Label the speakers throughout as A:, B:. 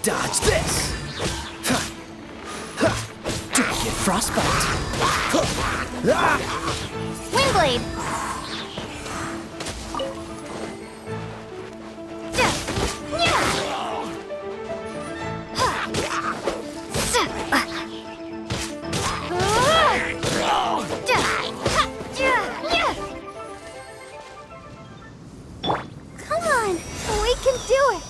A: Dodge this! Don't get frostbite!
B: Windblade! Come on, we can do it!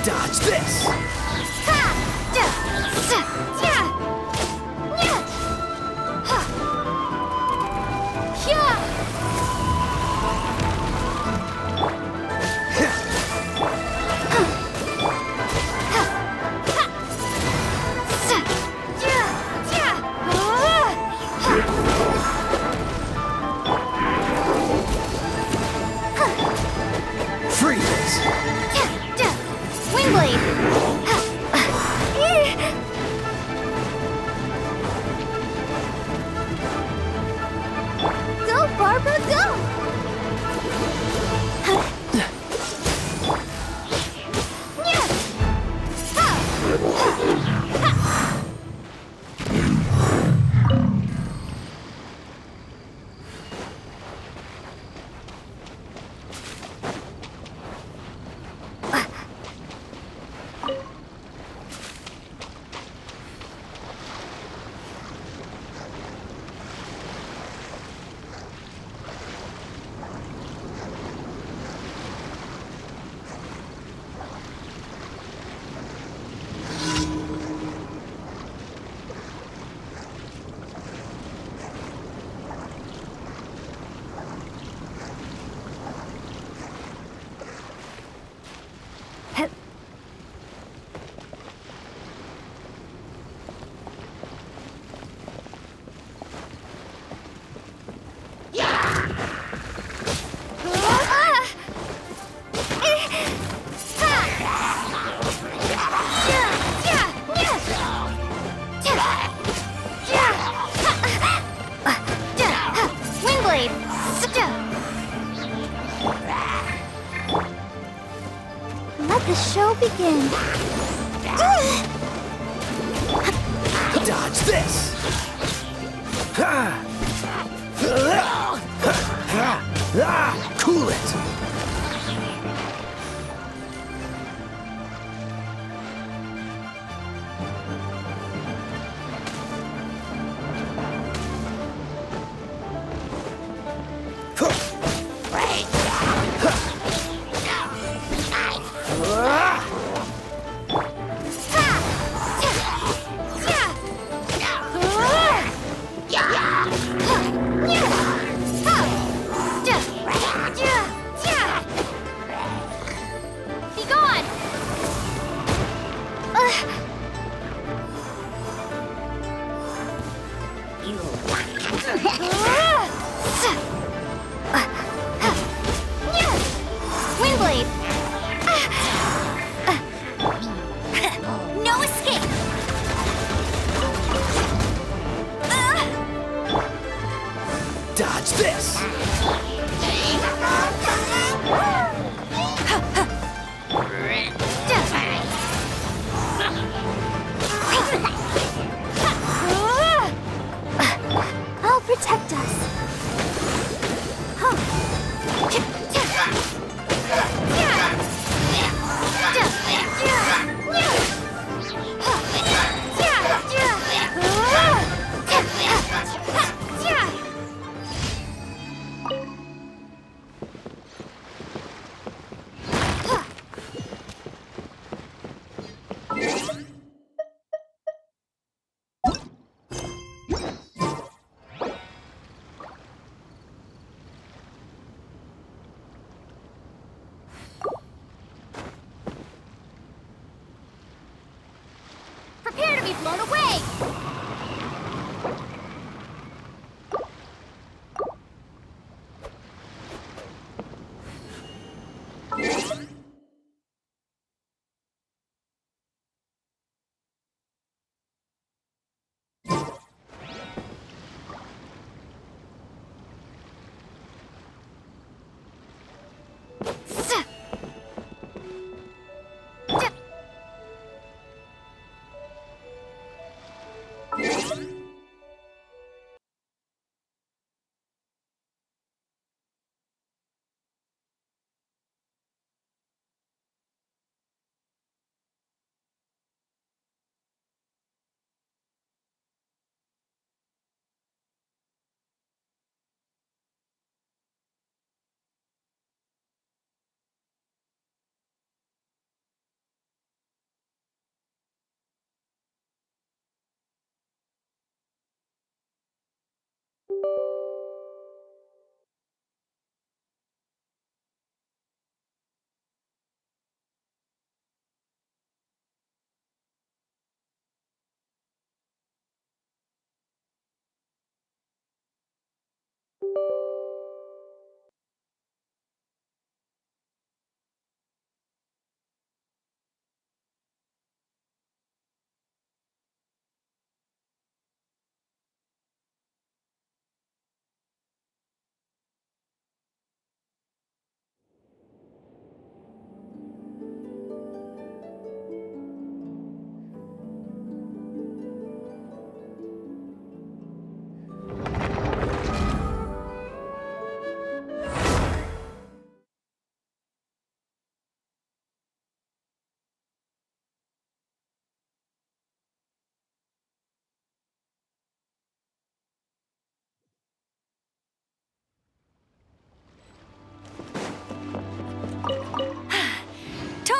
A: Dodge this! Freeze!
B: Windblade! Go, Barbara, go! Let the show begin.
A: Dodge this! Cool it!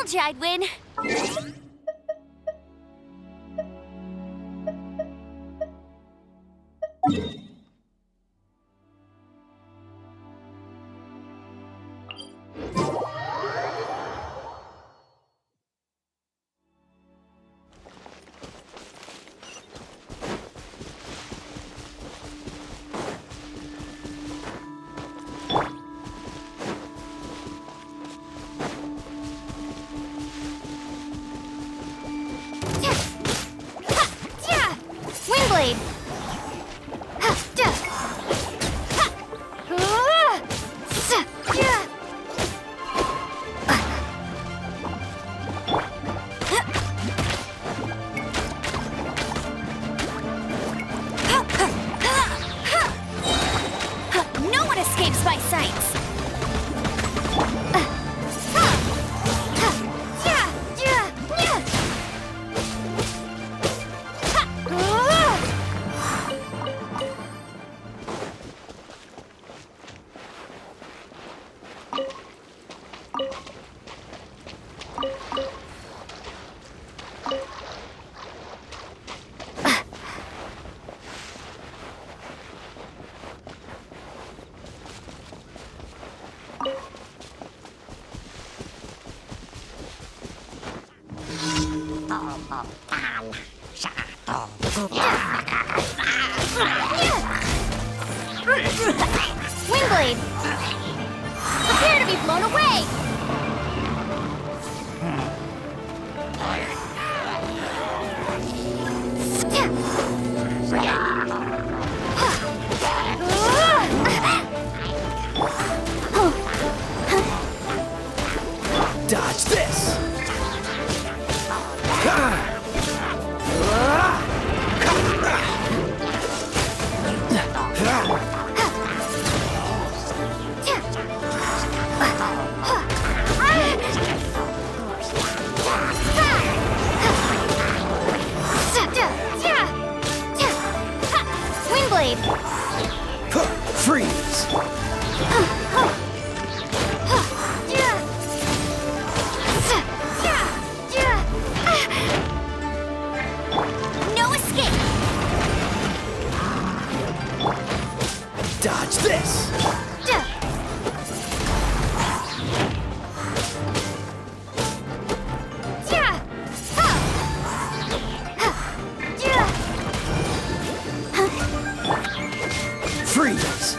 B: Told you I'd win. Windblade! No one escapes my sights! Windblade! Prepare to be blown away!
A: Dodge this!
B: Windblade!
A: Freeze!
B: No escape!
A: Dodge this! Freeze!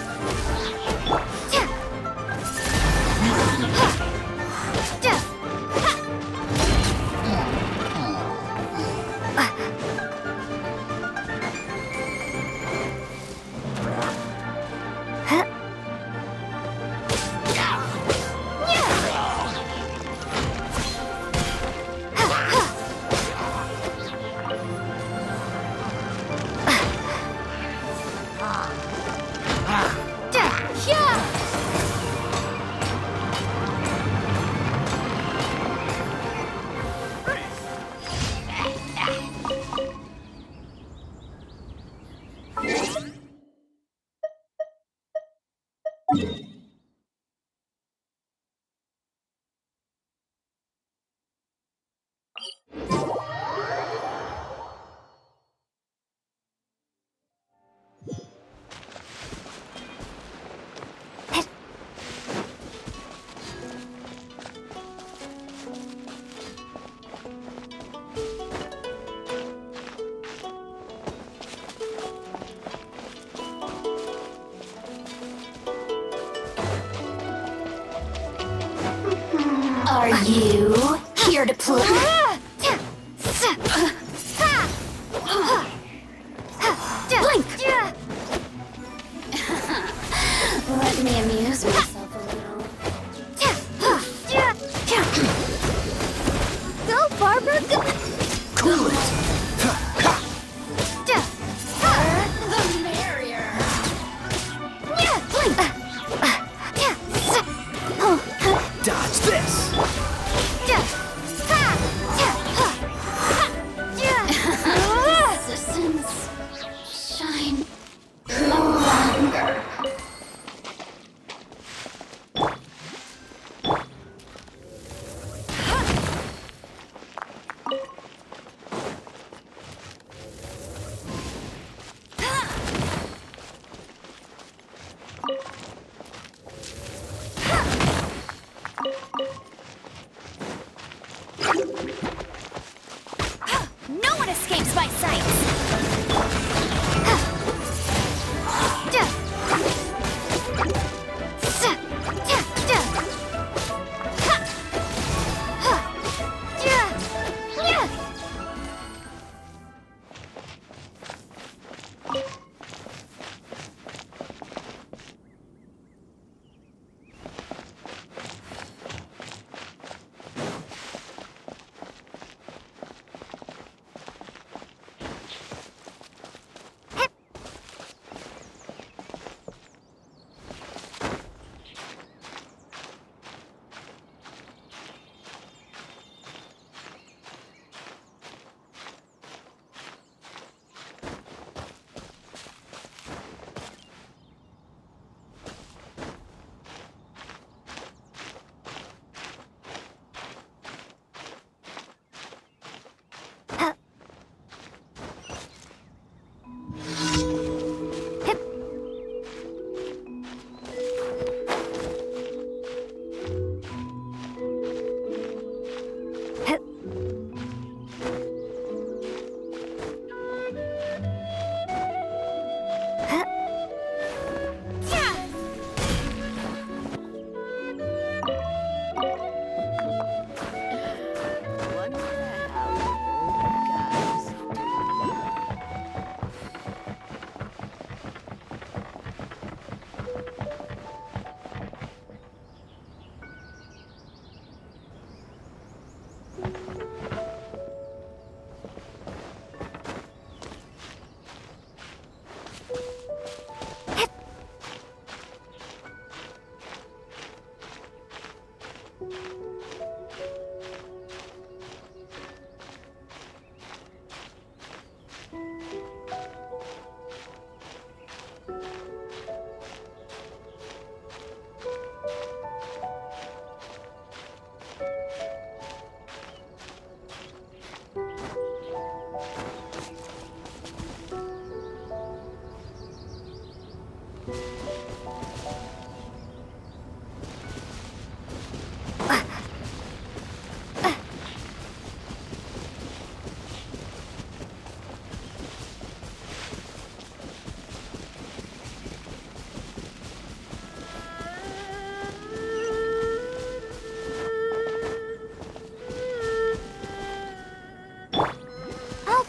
B: Are you here to play? Blink! Let me amuse myself a little. Go, Barbara, go!
A: Cool it!
B: The merrier! Blink!
A: Dodge this!
B: Systems shine no longer. No one escapes my sight!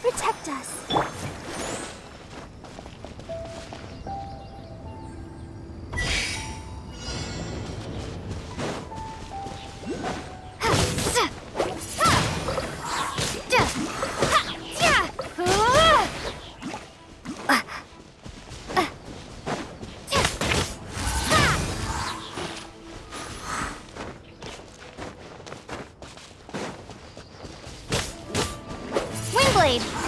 B: Protect us. Windblade!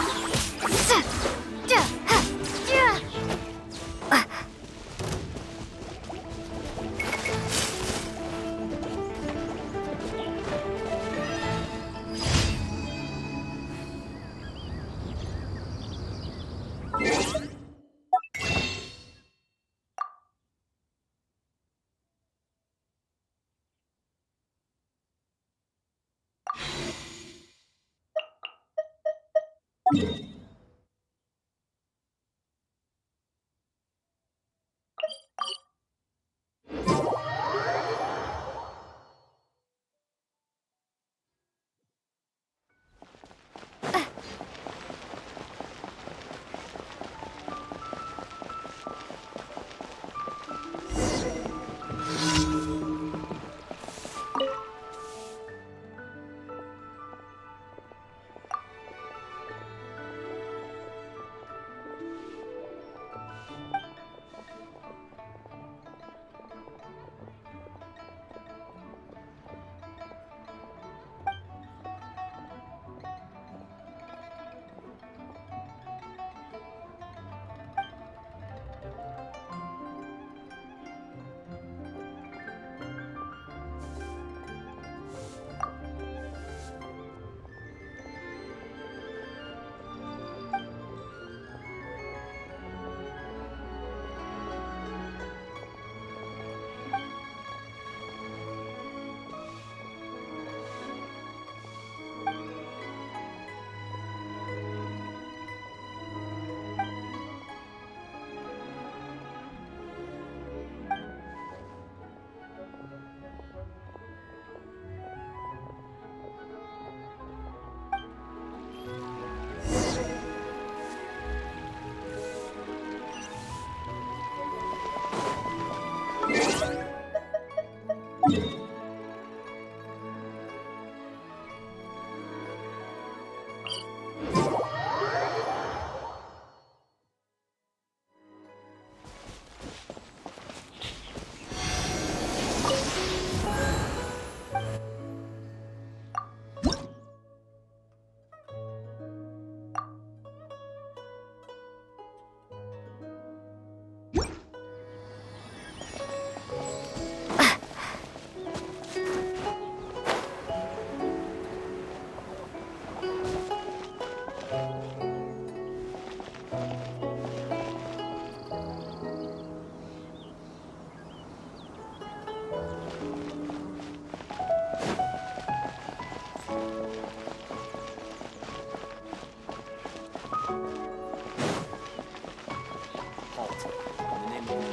A: Halt. In the name of the Lord.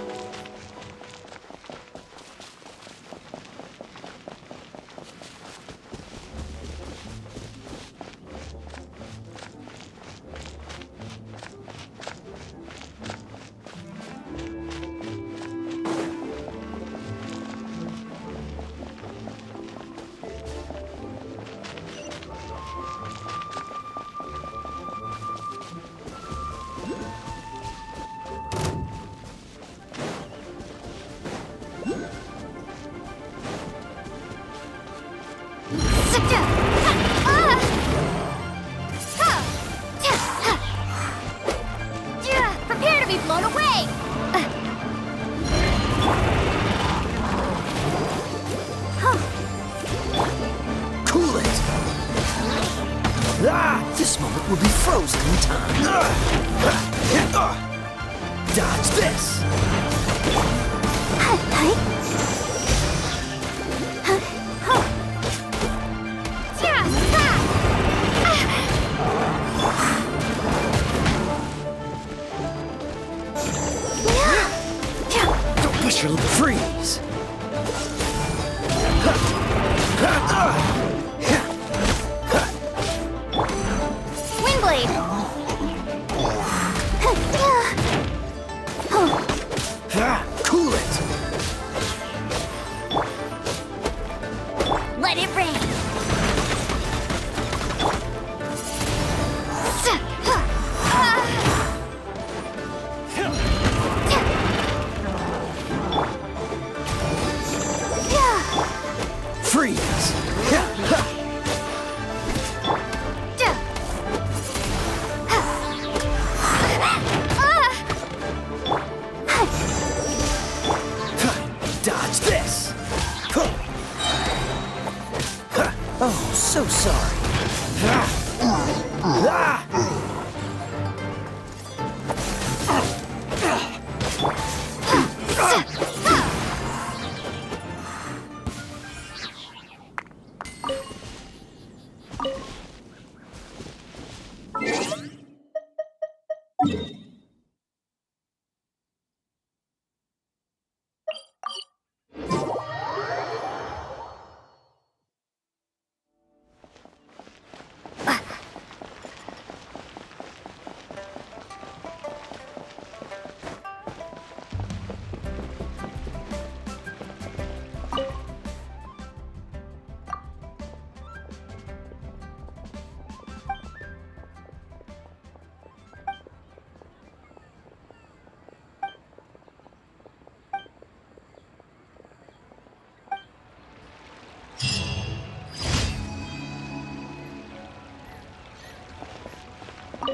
B: Prepare to be blown away!
A: Cool it! This moment will be frozen in time. Dodge this! Don't push your freeze!
B: Windblade!
A: Cool it!
B: Let it rain!
A: Freeze! Dodge this! Oh, so sorry.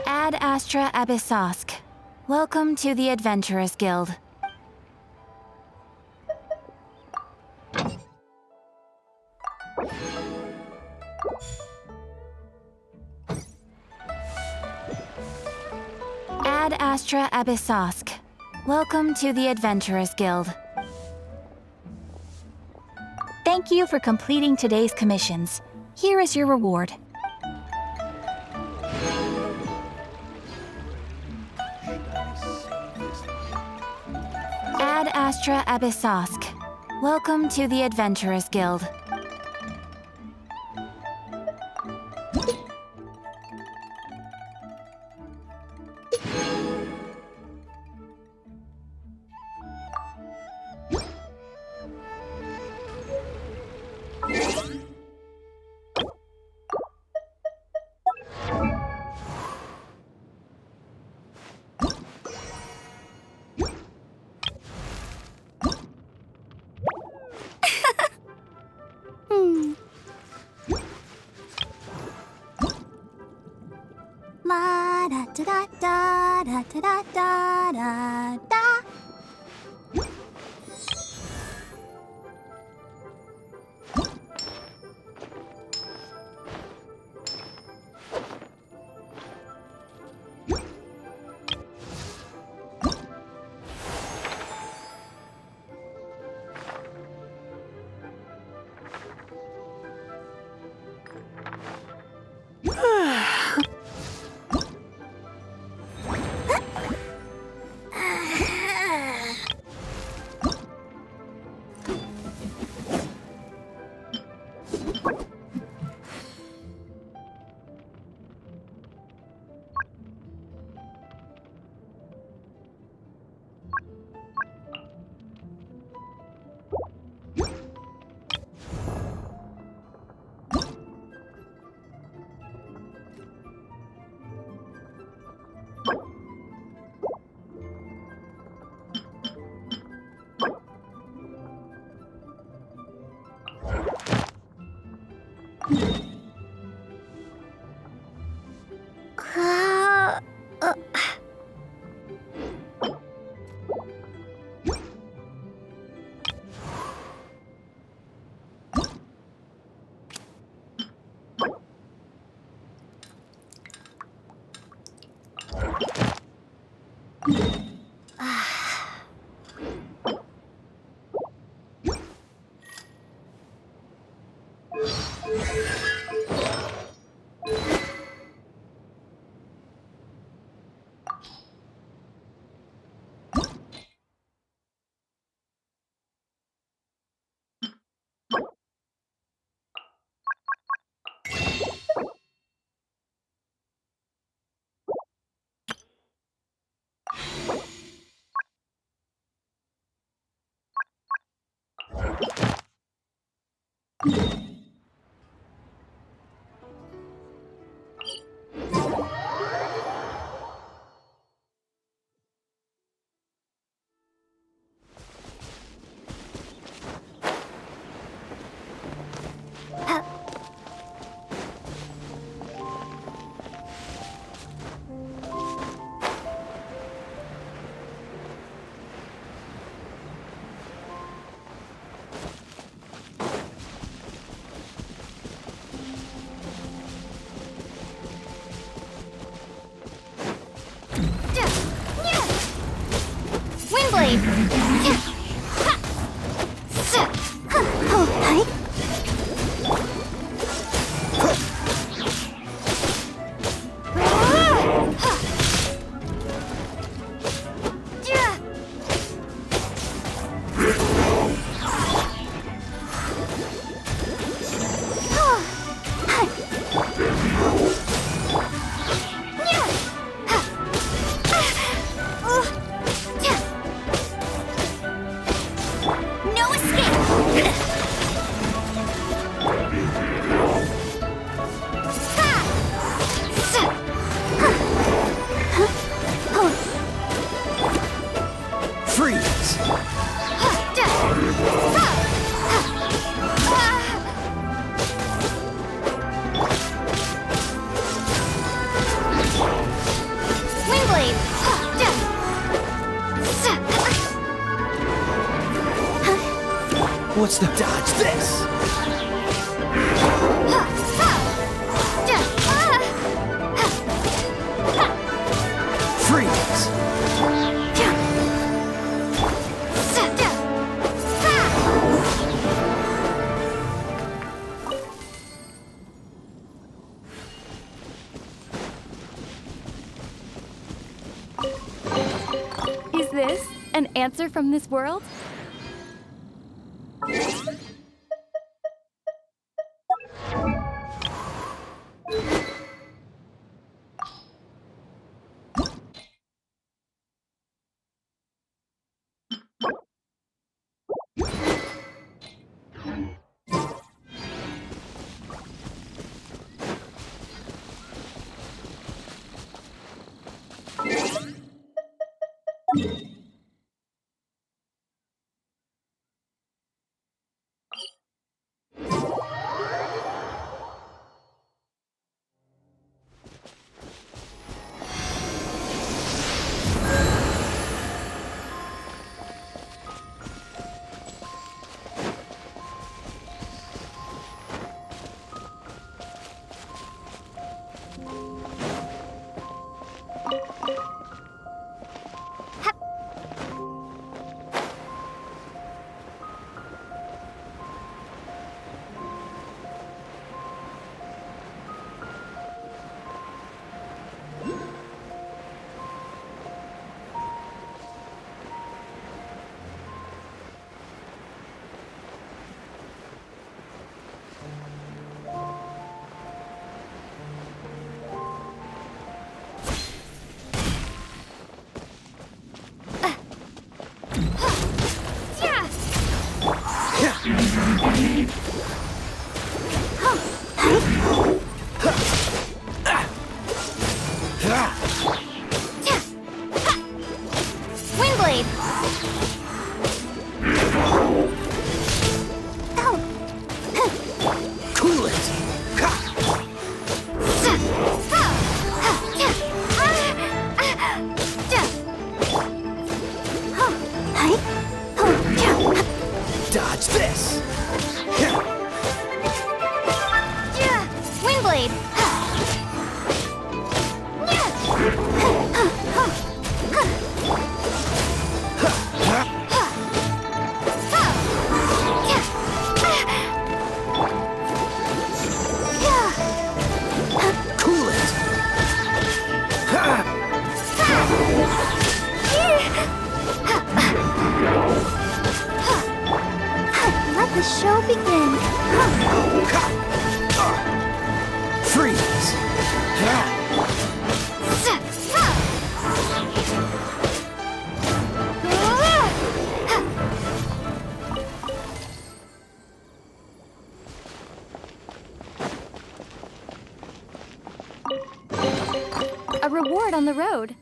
C: Ad Astra Abyssosk. Welcome to the Adventurers Guild. Ad Astra Abyssosk. Welcome to the Adventurers Guild. Thank you for completing today's commissions. Here is your reward. Ad Astra Abyssosk. Welcome to the Adventurers Guild.
B: La da da da da da da da da da.
A: What's the dodge this? Freeze!
D: Is this an answer from this world? A reward on the road.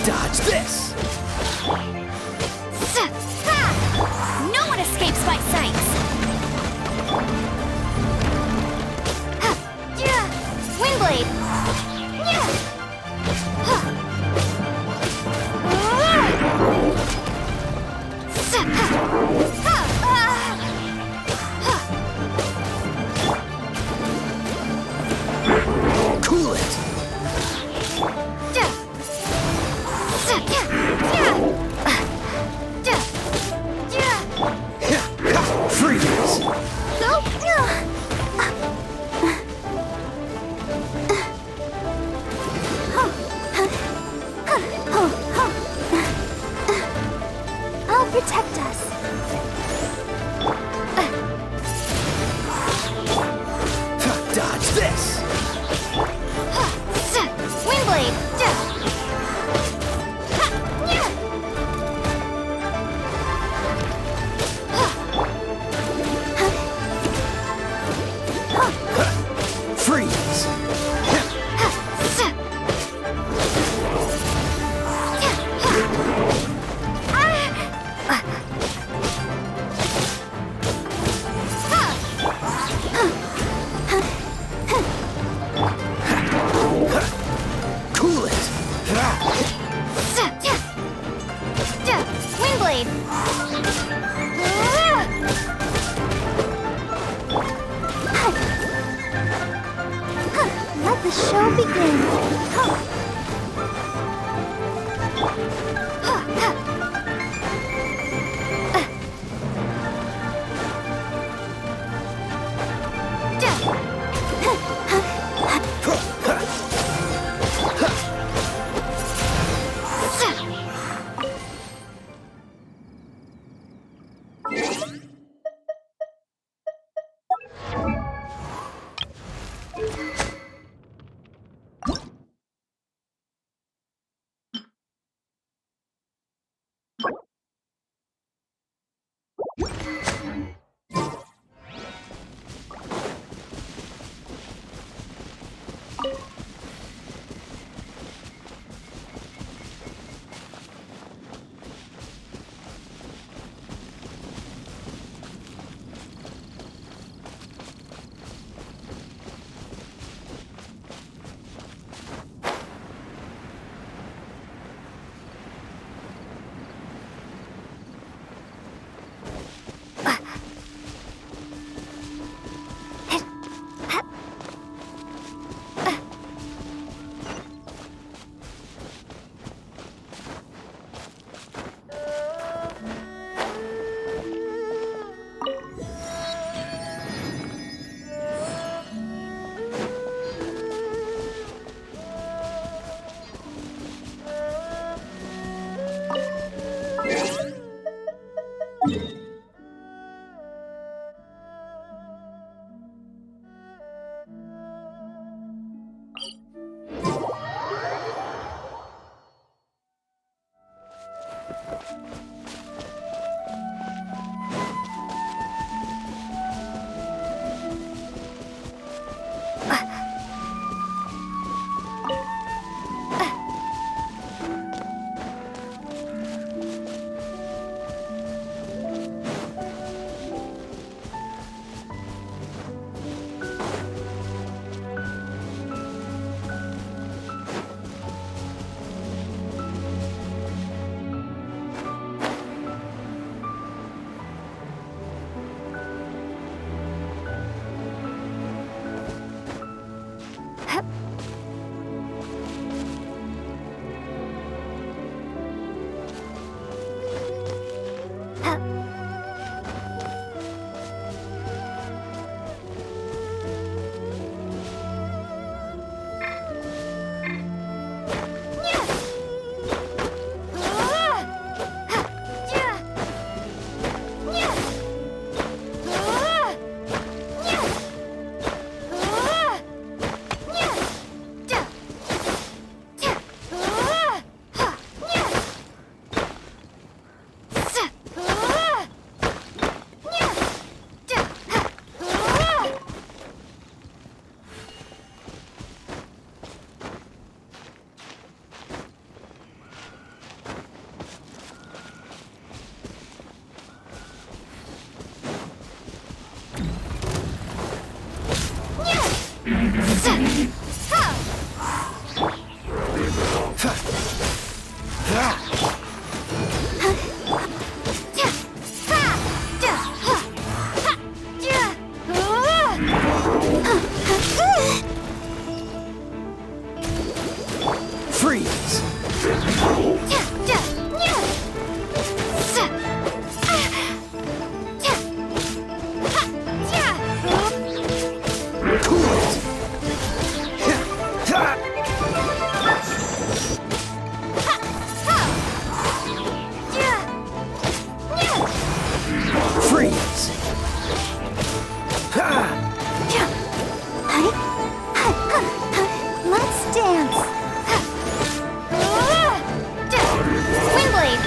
A: Dodge this!
C: No one escapes my sight! Windblade!
A: Cool it! Freeze! Freeze!
D: Let's dance. Swing blade.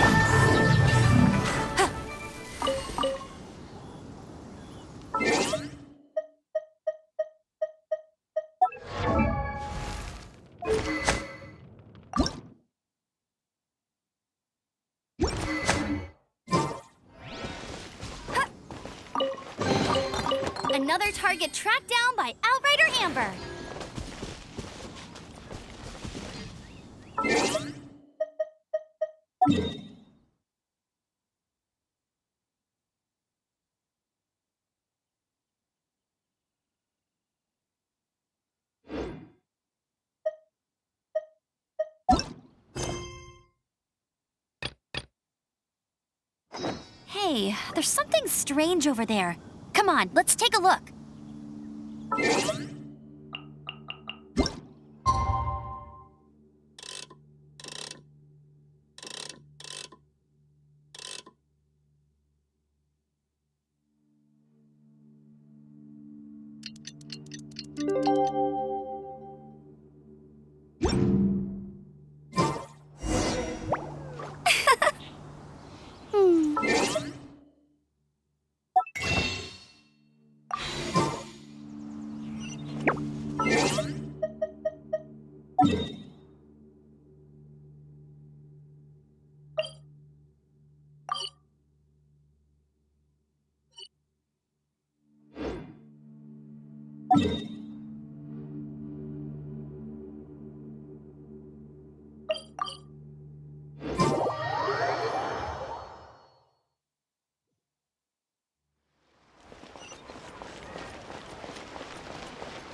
D: Another target tracked down by Outrider Amber. Hey, there's something strange over there. Come on, let's take a look.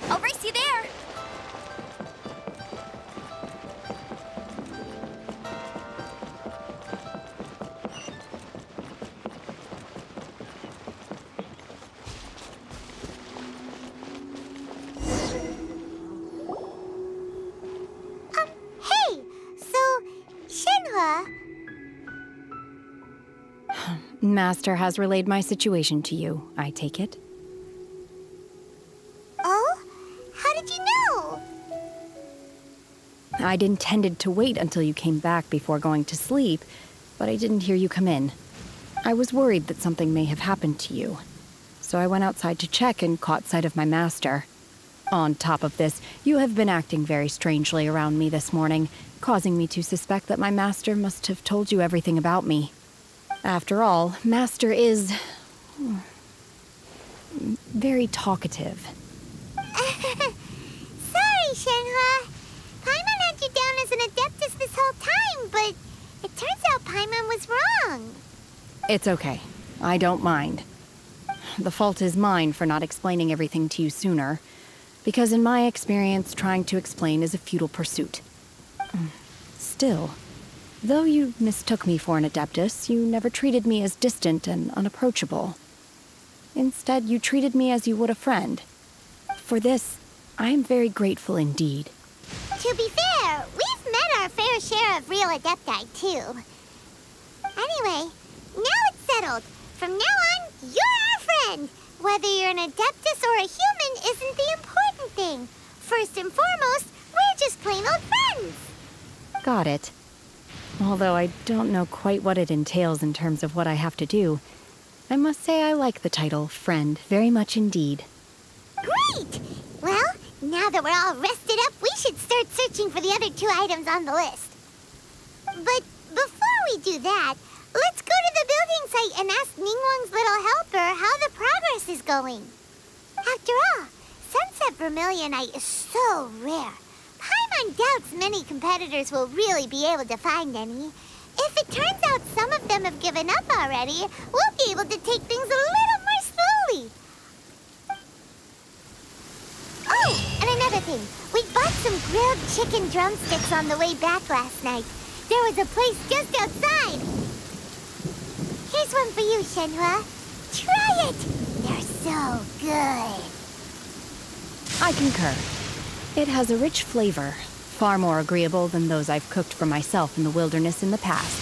D: I'll race you there.
B: Hey! So, Shenhua...
E: Master has relayed my situation to you, I take it.
B: Oh? How did you know?
E: I'd intended to wait until you came back before going to sleep, but I didn't hear you come in. I was worried that something may have happened to you. So I went outside to check and caught sight of my master. On top of this, you have been acting very strangely around me this morning, causing me to suspect that my master must have told you everything about me. After all, Master is very talkative.
F: Sorry, Shenhua. Paimon had you down as an Adeptus this whole time, but it turns out Paimon was wrong.
E: It's okay. I don't mind. The fault is mine for not explaining everything to you sooner, because in my experience, trying to explain is a futile pursuit. Still, though you mistook me for an Adeptus, you never treated me as distant and unapproachable. Instead, you treated me as you would a friend. For this, I am very grateful indeed.
F: To be fair, we've met our fair share of real Adepti, too. Anyway, now it's settled. From now on, you're our friend. Whether you're an Adeptus or a human isn't the important thing. First and foremost, we're just plain old friends.
E: Got it. Although I don't know quite what it entails in terms of what I have to do, I must say I like the title Friend very much indeed.
F: Great! Well, now that we're all rested up, we should start searching for the other 2 items on the list. But before we do that, let's go to the building site and ask Ningguang's little helper how the progress is going. After all, Sunset Vermilionite is so rare. Paimon doubts many competitors will really be able to find any. If it turns out some of them have given up already, we'll be able to take things a little more slowly. Oh, and another thing. We bought some grilled chicken drumsticks on the way back last night. There was a place just outside. Here's one for you, Shenhua. Try it! They're so good.
E: I concur. It has a rich flavor, far more agreeable than those I've cooked for myself in the wilderness in the past.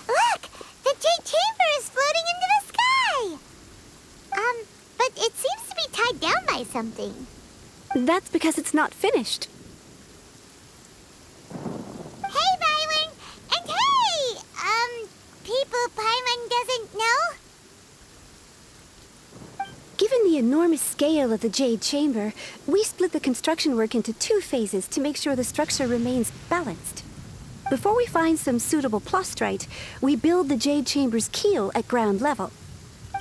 F: Look! The Jade Chamber is floating into the sky! But it seems to be tied down by something.
G: That's because it's not finished.
F: Hey, Byron! And hey! People Paimon doesn't know?
G: Given the enormous scale of the Jade Chamber, we split the construction work into 2 phases to make sure the structure remains balanced. Before we find some suitable plastrite, we build the Jade Chamber's keel at ground level.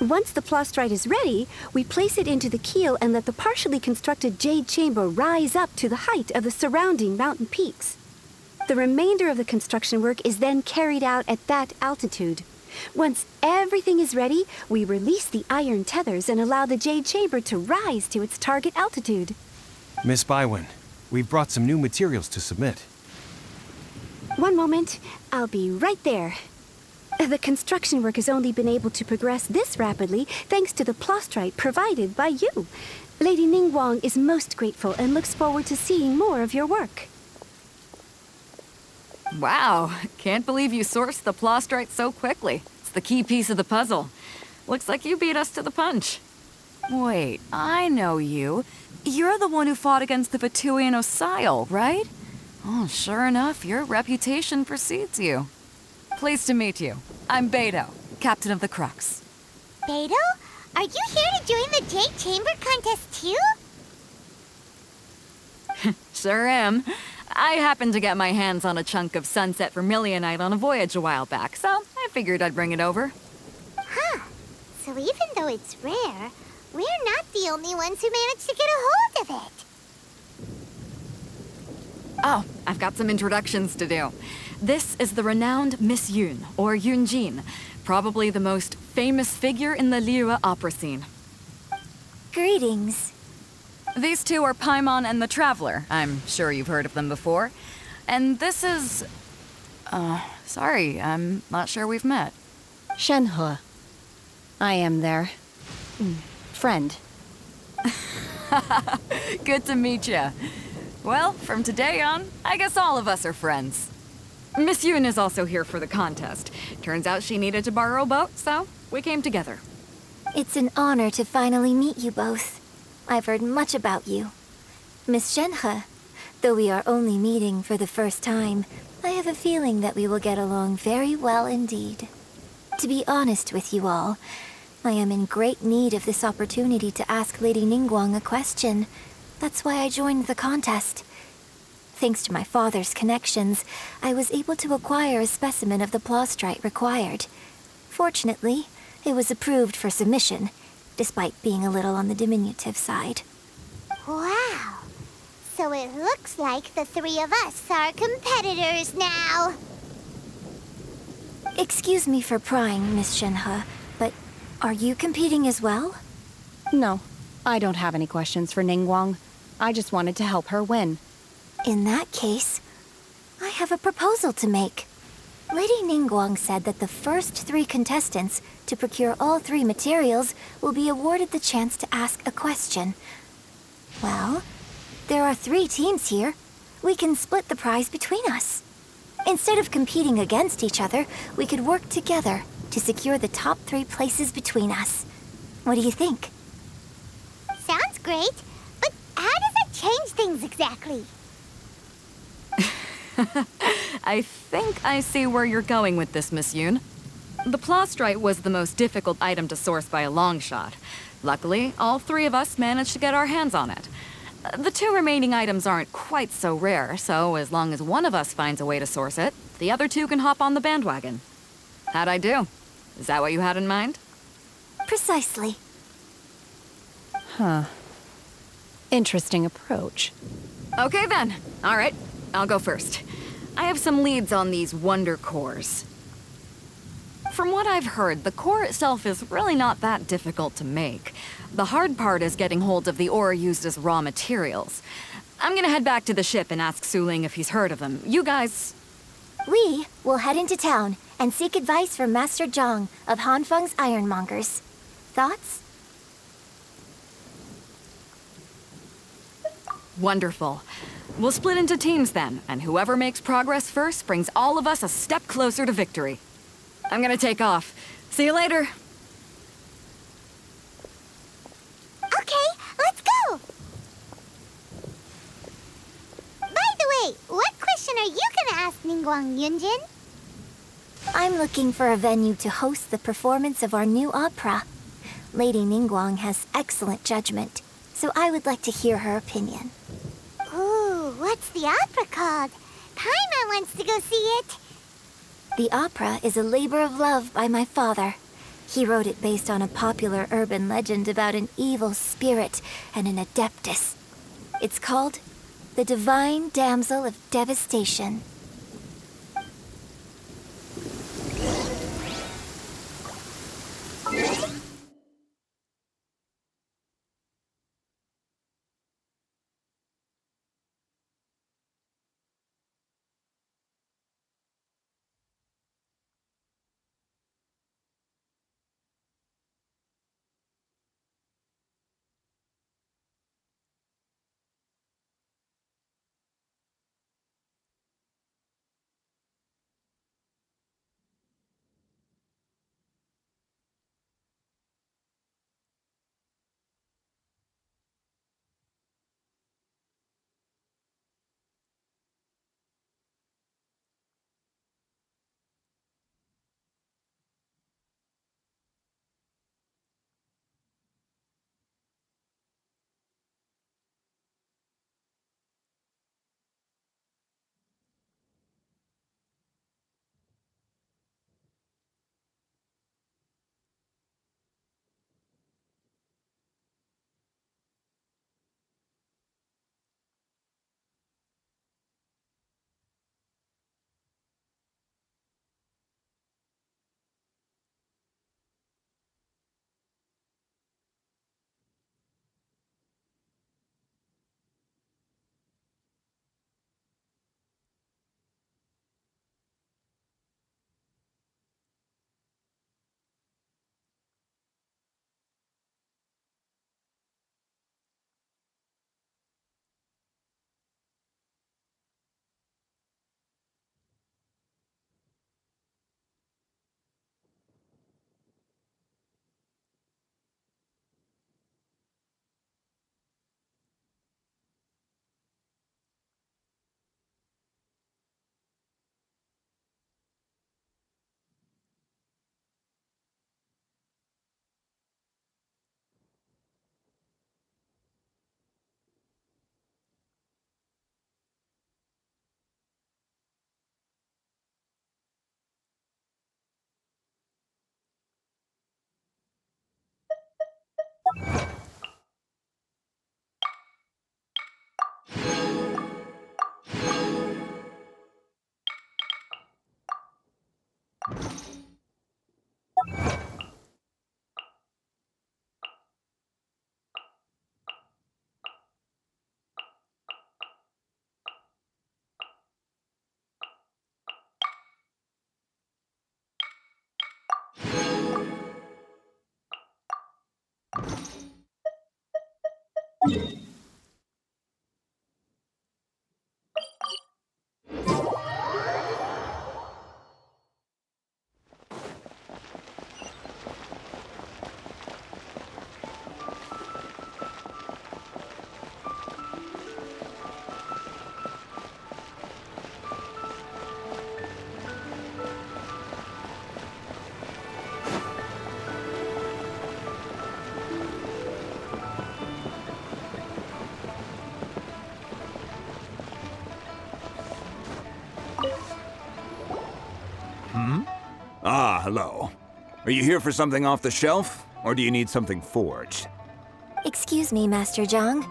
G: Once the plastrite is ready, we place it into the keel and let the partially constructed Jade Chamber rise up to the height of the surrounding mountain peaks. The remainder of the construction work is then carried out at that altitude. Once everything is ready, we release the iron tethers and allow the Jade Chamber to rise to its target altitude.
H: Miss Bywin, we've brought some new materials to submit.
G: One moment, I'll be right there. The construction work has only been able to progress this rapidly thanks to the plastrite provided by you. Lady Ningguang is most grateful and looks forward to seeing more of your work.
I: Wow, can't believe you sourced the plastrite so quickly. It's the key piece of the puzzle. Looks like you beat us to the punch. Wait, I know you. You're the one who fought against the Vatuian Osile, right? Oh, sure enough, your reputation precedes you. Pleased to meet you. I'm Beto, captain of the Crux.
F: Beto? Are you here to join the Jade Chamber contest too?
I: Sure am. I happened to get my hands on a chunk of Sunset Vermilionite on a voyage a while back, so I figured I'd bring it over.
F: Huh. So even though it's rare, we're not the only ones who managed to get a hold of it.
I: Oh, I've got some introductions to do. This is the renowned Miss Yun, or Yunjin, probably the most famous figure in the Liyue opera scene.
D: Greetings.
I: These two are Paimon and the Traveler. I'm sure you've heard of them before. And this is... sorry, I'm not sure we've met.
E: Shenhe. I am their friend.
I: Good to meet ya. Well, from today on, I guess all of us are friends. Miss Yoon is also here for the contest. Turns out she needed to borrow a boat, so we came together.
B: It's an honor to finally meet you both. I've heard much about you. Miss Shenhe, though we are only meeting for the first time, I have a feeling that we will get along very well indeed. To be honest with you all, I am in great need of this opportunity to ask Lady Ningguang a question. That's why I joined the contest. Thanks to my father's connections, I was able to acquire a specimen of the plaustrite required. Fortunately, it was approved for submission, despite being a little on the diminutive side.
F: Wow. So it looks like the three of us are competitors now.
B: Excuse me for prying, Miss Shenhe, but are you competing as well?
E: No, I don't have any questions for Ningguang. I just wanted to help her win.
B: In that case, I have a proposal to make. Lady Ningguang said that the first 3 contestants to procure all 3 materials will be awarded the chance to ask a question. Well, there are 3 teams here. We can split the prize between us. Instead of competing against each other, we could work together to secure the top 3 places between us. What do you think?
F: Sounds great, but how does it change things exactly?
I: I think I see where you're going with this, Miss Yoon. The plaustrite was the most difficult item to source by a long shot. Luckily, all 3 of us managed to get our hands on it. The 2 remaining items aren't quite so rare, so as long as one of us finds a way to source it, the other 2 can hop on the bandwagon. How'd I do? Is that what you had in mind?
B: Precisely.
E: Huh. Interesting approach.
I: Okay then. All right, I'll go first. I have some leads on these wonder cores. From what I've heard, the core itself is really not that difficult to make. The hard part is getting hold of the ore used as raw materials. I'm gonna head back to the ship and ask Suling if he's heard of them. You guys...
B: We will head into town and seek advice from Master Zhang of Hanfeng's Ironmongers. Thoughts?
I: Wonderful. We'll split into teams then, and whoever makes progress first brings all of us a step closer to victory. I'm gonna take off. See you later.
F: Okay, let's go! By the way, what question are you gonna ask Ningguang, Yunjin?
B: I'm looking for a venue to host the performance of our new opera. Lady Ningguang has excellent judgment, so I would like to hear her opinion.
F: Ooh, what's the opera called? Paimon wants to go see it.
B: The opera is a labor of love by my father. He wrote it based on a popular urban legend about an evil spirit and an adeptus. It's called The Divine Damsel of Devastation.
J: Ah, hello. Are you here for something off the shelf, or do you need something forged?
B: Excuse me, Master Zhang.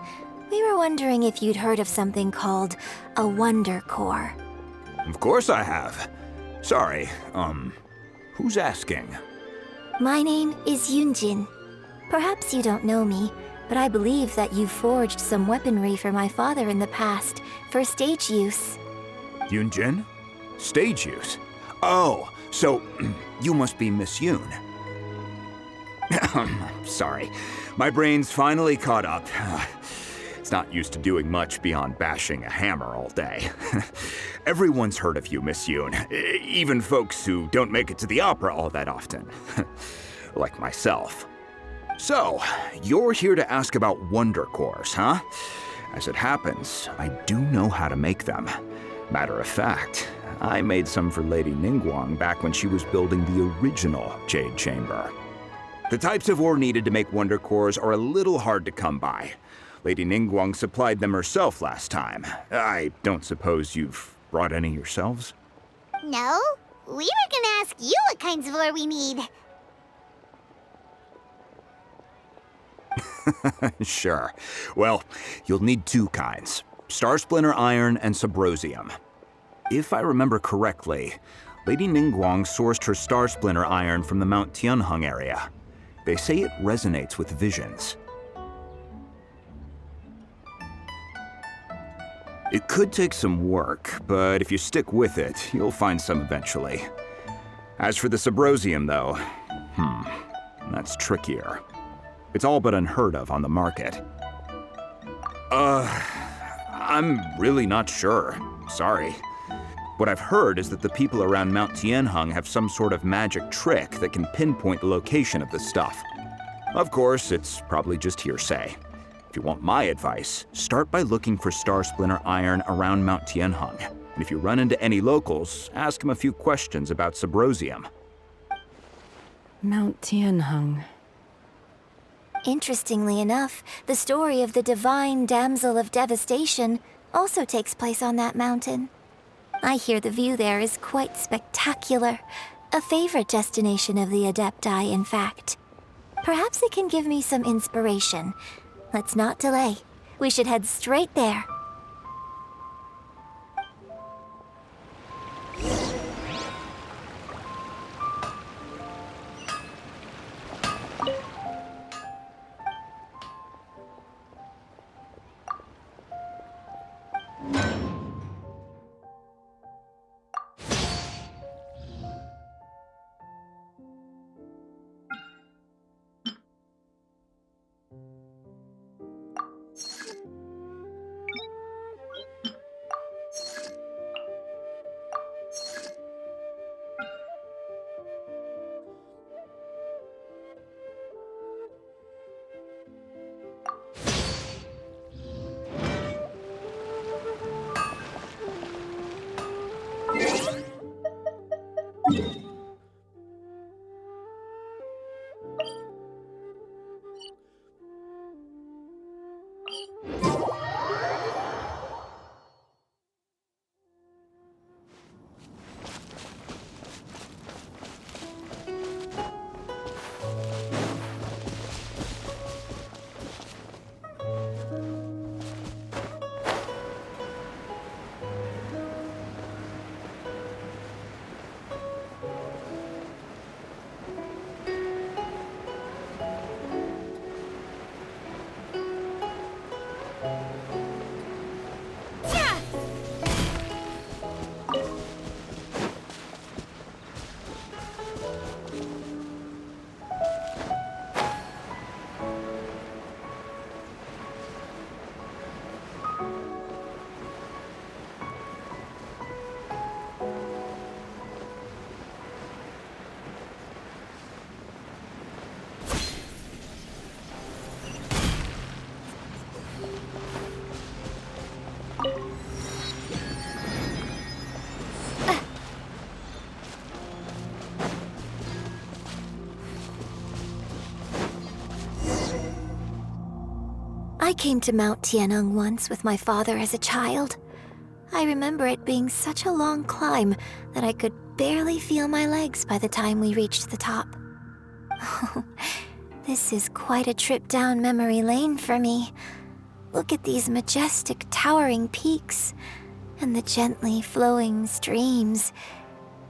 B: We were wondering if you'd heard of something called a Wonder Core.
J: Of course I have. Sorry, who's asking?
B: My name is Yunjin. Perhaps you don't know me, but I believe that you forged some weaponry for my father in the past, for stage use.
J: Yunjin? Stage use? Oh, so you must be Miss Yoon. Sorry, my brain's finally caught up. It's not used to doing much beyond bashing a hammer all day. Everyone's heard of you, Miss Yoon, even folks who don't make it to the opera all that often. Like myself. So, you're here to ask about Wonder Cores, huh? As it happens, I do know how to make them. Matter of fact, I made some for Lady Ningguang back when she was building the original Jade Chamber. The types of ore needed to make Wonder Cores are a little hard to come by. Lady Ningguang supplied them herself last time. I don't suppose you've brought any yourselves?
F: No, we were gonna ask you what kinds of ore we need.
J: Sure. Well, you'll need two kinds. Star Splinter Iron and Subrosium. If I remember correctly, Lady Ningguang sourced her Star Splinter Iron from the Mount Tianheng area. They say it resonates with visions. It could take some work, but if you stick with it, you'll find some eventually. As for the Subrosium, though, that's trickier. It's all but unheard of on the market. I'm really not sure. Sorry. What I've heard is that the people around Mount Tianheng have some sort of magic trick that can pinpoint the location of the stuff. Of course, it's probably just hearsay. If you want my advice, start by looking for Star Splinter Iron around Mount Tianheng. And if you run into any locals, ask them a few questions about Subrosium.
E: Mount Tianheng.
B: Interestingly enough, the story of the divine damsel of devastation also takes place on that mountain. I hear the view there is quite spectacular. A favorite destination of the Adepti, in fact. Perhaps it can give me some inspiration. Let's not delay. We should head straight there. I came to Mount Tianeng once with my father as a child. I remember it being such a long climb that I could barely feel my legs by the time we reached the top. This is quite a trip down memory lane for me. Look at these majestic, towering peaks and the gently flowing streams.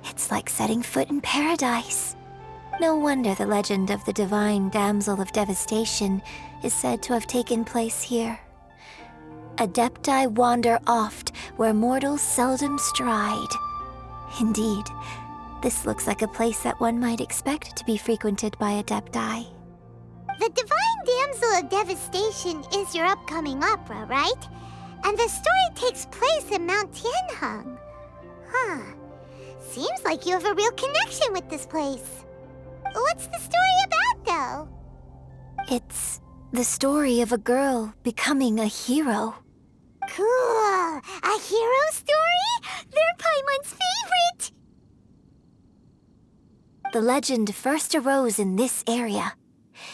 B: It's like setting foot in paradise. No wonder the legend of the divine damsel of devastation is said to have taken place here. Adepti wander oft where mortals seldom stride. Indeed, this looks like a place that one might expect to be frequented by Adepti.
F: The Divine Damsel of Devastation is your upcoming opera, right? And the story takes place in Mount Tianheng. Huh. Seems like you have a real connection with this place. What's the story about, though?
B: It's the story of a girl becoming a hero.
F: Cool! A hero story? They're Paimon's favorite!
B: The legend first arose in this area.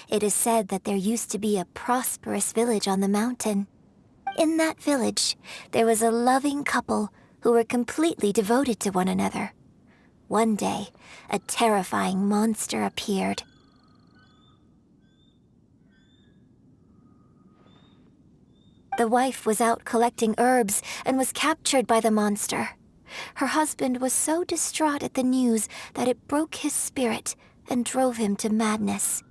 B: It is said that there used to be a prosperous village on the mountain. In that village, there was a loving couple who were completely devoted to one another. One day, a terrifying monster appeared. The wife was out collecting herbs and was captured by the monster. Her husband was so distraught at the news that it broke his spirit and drove him to madness.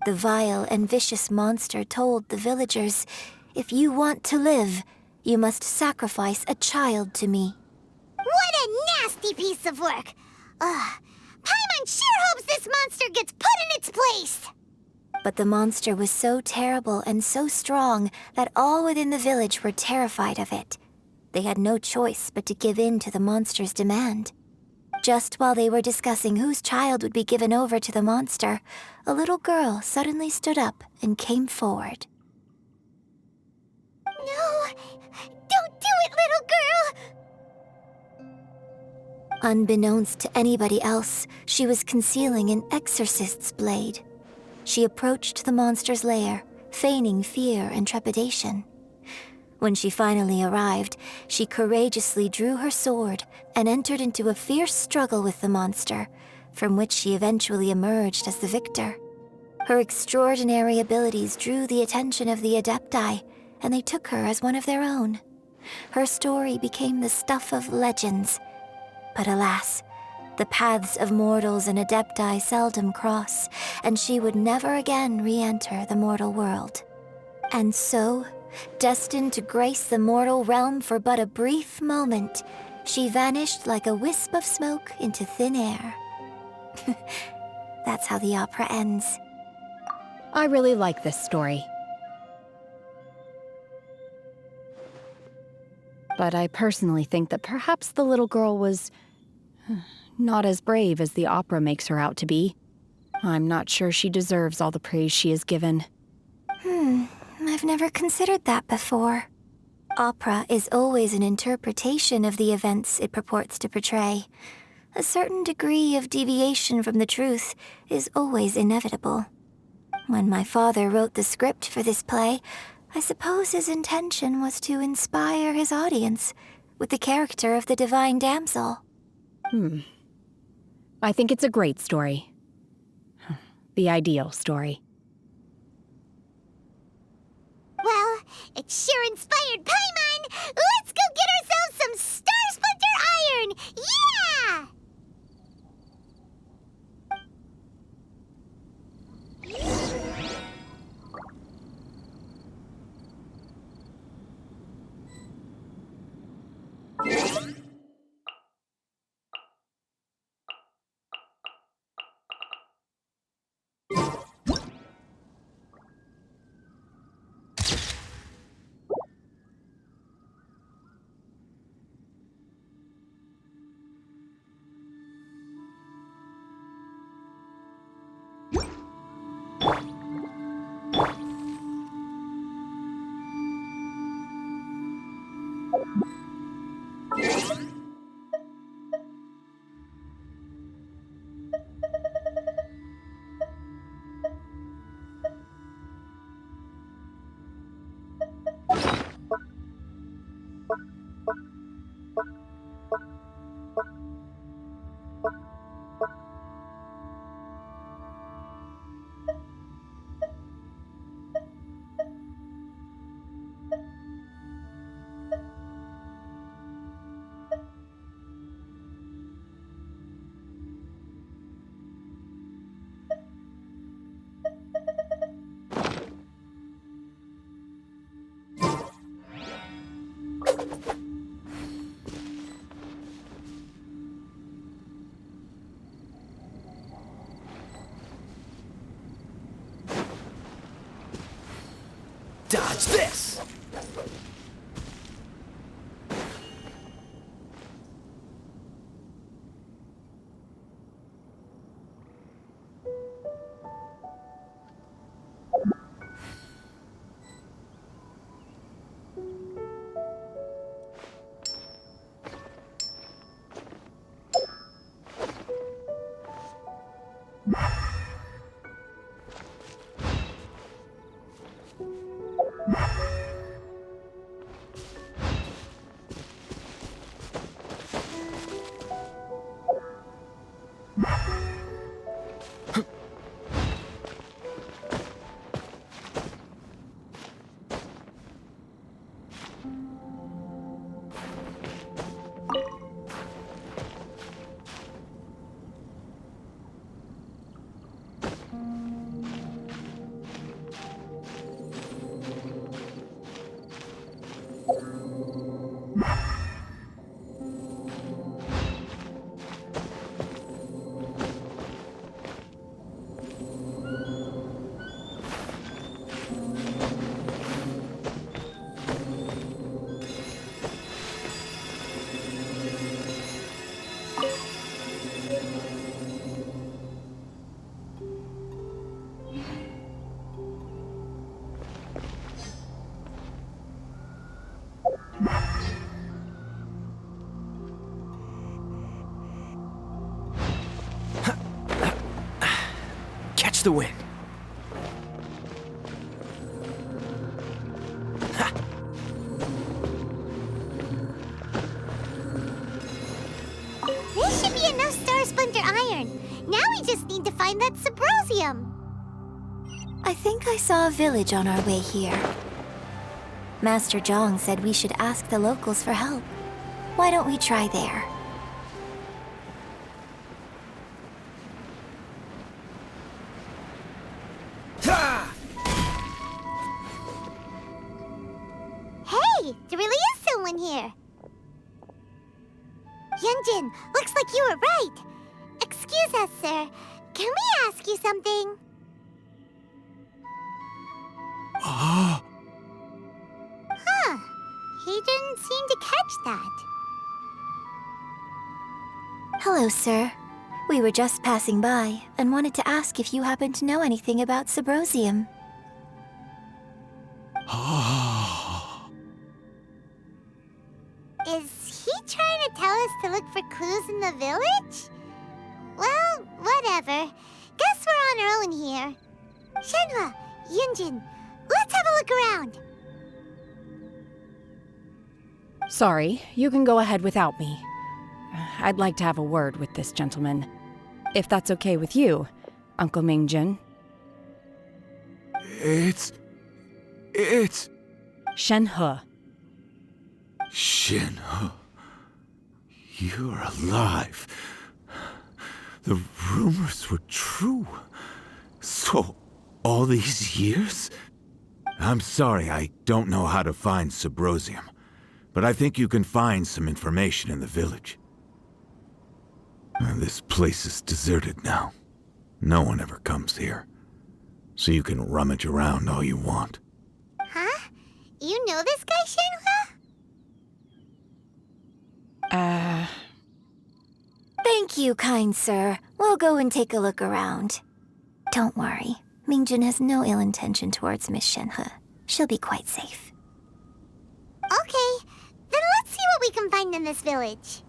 B: The vile and vicious monster told the villagers, "If you want to live, you must sacrifice a child to me."
F: What a nasty piece of work! Paimon sure hopes this monster gets put in its place!
B: But the monster was so terrible and so strong that all within the village were terrified of it. They had no choice but to give in to the monster's demand. Just while they were discussing whose child would be given over to the monster, a little girl suddenly stood up and came forward.
F: No! Don't do it, little girl!
B: Unbeknownst to anybody else, she was concealing an exorcist's blade. She approached the monster's lair, feigning fear and trepidation. When she finally arrived, she courageously drew her sword and entered into a fierce struggle with the monster, from which she eventually emerged as the victor. Her extraordinary abilities drew the attention of the Adepti, and they took her as one of their own. Her story became the stuff of legends. But alas, the paths of mortals and Adepti seldom cross, and she would never again re-enter the mortal world. And so, destined to grace the mortal realm for but a brief moment, she vanished like a wisp of smoke into thin air. That's how the opera ends.
E: I really like this story. But I personally think that perhaps the little girl was not as brave as the opera makes her out to be. I'm not sure she deserves all the praise she is given.
B: I've never considered that before. Opera is always an interpretation of the events it purports to portray. A certain degree of deviation from the truth is always inevitable. When my father wrote the script for this play, I suppose his intention was to inspire his audience with the character of the Divine Damsel.
E: I think it's a great story. The ideal story.
F: Well, it sure inspired Paimon! Let's go get ourselves some Star Splinter Iron! Yeah!
A: Dodge this! Catch the wind.
F: This should be enough star splinter iron. Now we just need to find that Subrosium.
B: I think I saw a village on our way here. Master Zhong said we should ask the locals for help. Why don't we try there?
F: Hey, there really is someone here. Yunjin, looks like you were right. Excuse us, sir. Can we ask you something? Huh. He didn't seem to catch that.
B: Hello, sir. We were just passing by and wanted to ask if you happen to know anything about Subrosium.
F: Is he trying to tell us to look for clues in the village? Well, whatever. Guess we're on our own here. Shenhua, Yunjin, let's have a look around.
E: Sorry, you can go ahead without me. I'd like to have a word with this gentleman. If that's okay with you, Uncle Mingjin.
K: It's...
E: Shenhe.
K: Shenhe. You're alive. The rumors were true. So, all these years? I'm sorry, I don't know how to find Subrosium. But I think you can find some information in the village. This place is deserted now. No one ever comes here. So you can rummage around all you want.
F: Huh? You know this guy, Shenhua?
B: Thank you, kind sir. We'll go and take a look around. Don't worry. Mingjin has no ill intention towards Miss Shenhe. She'll be quite safe.
F: Okay, then let's see what we can find in this village.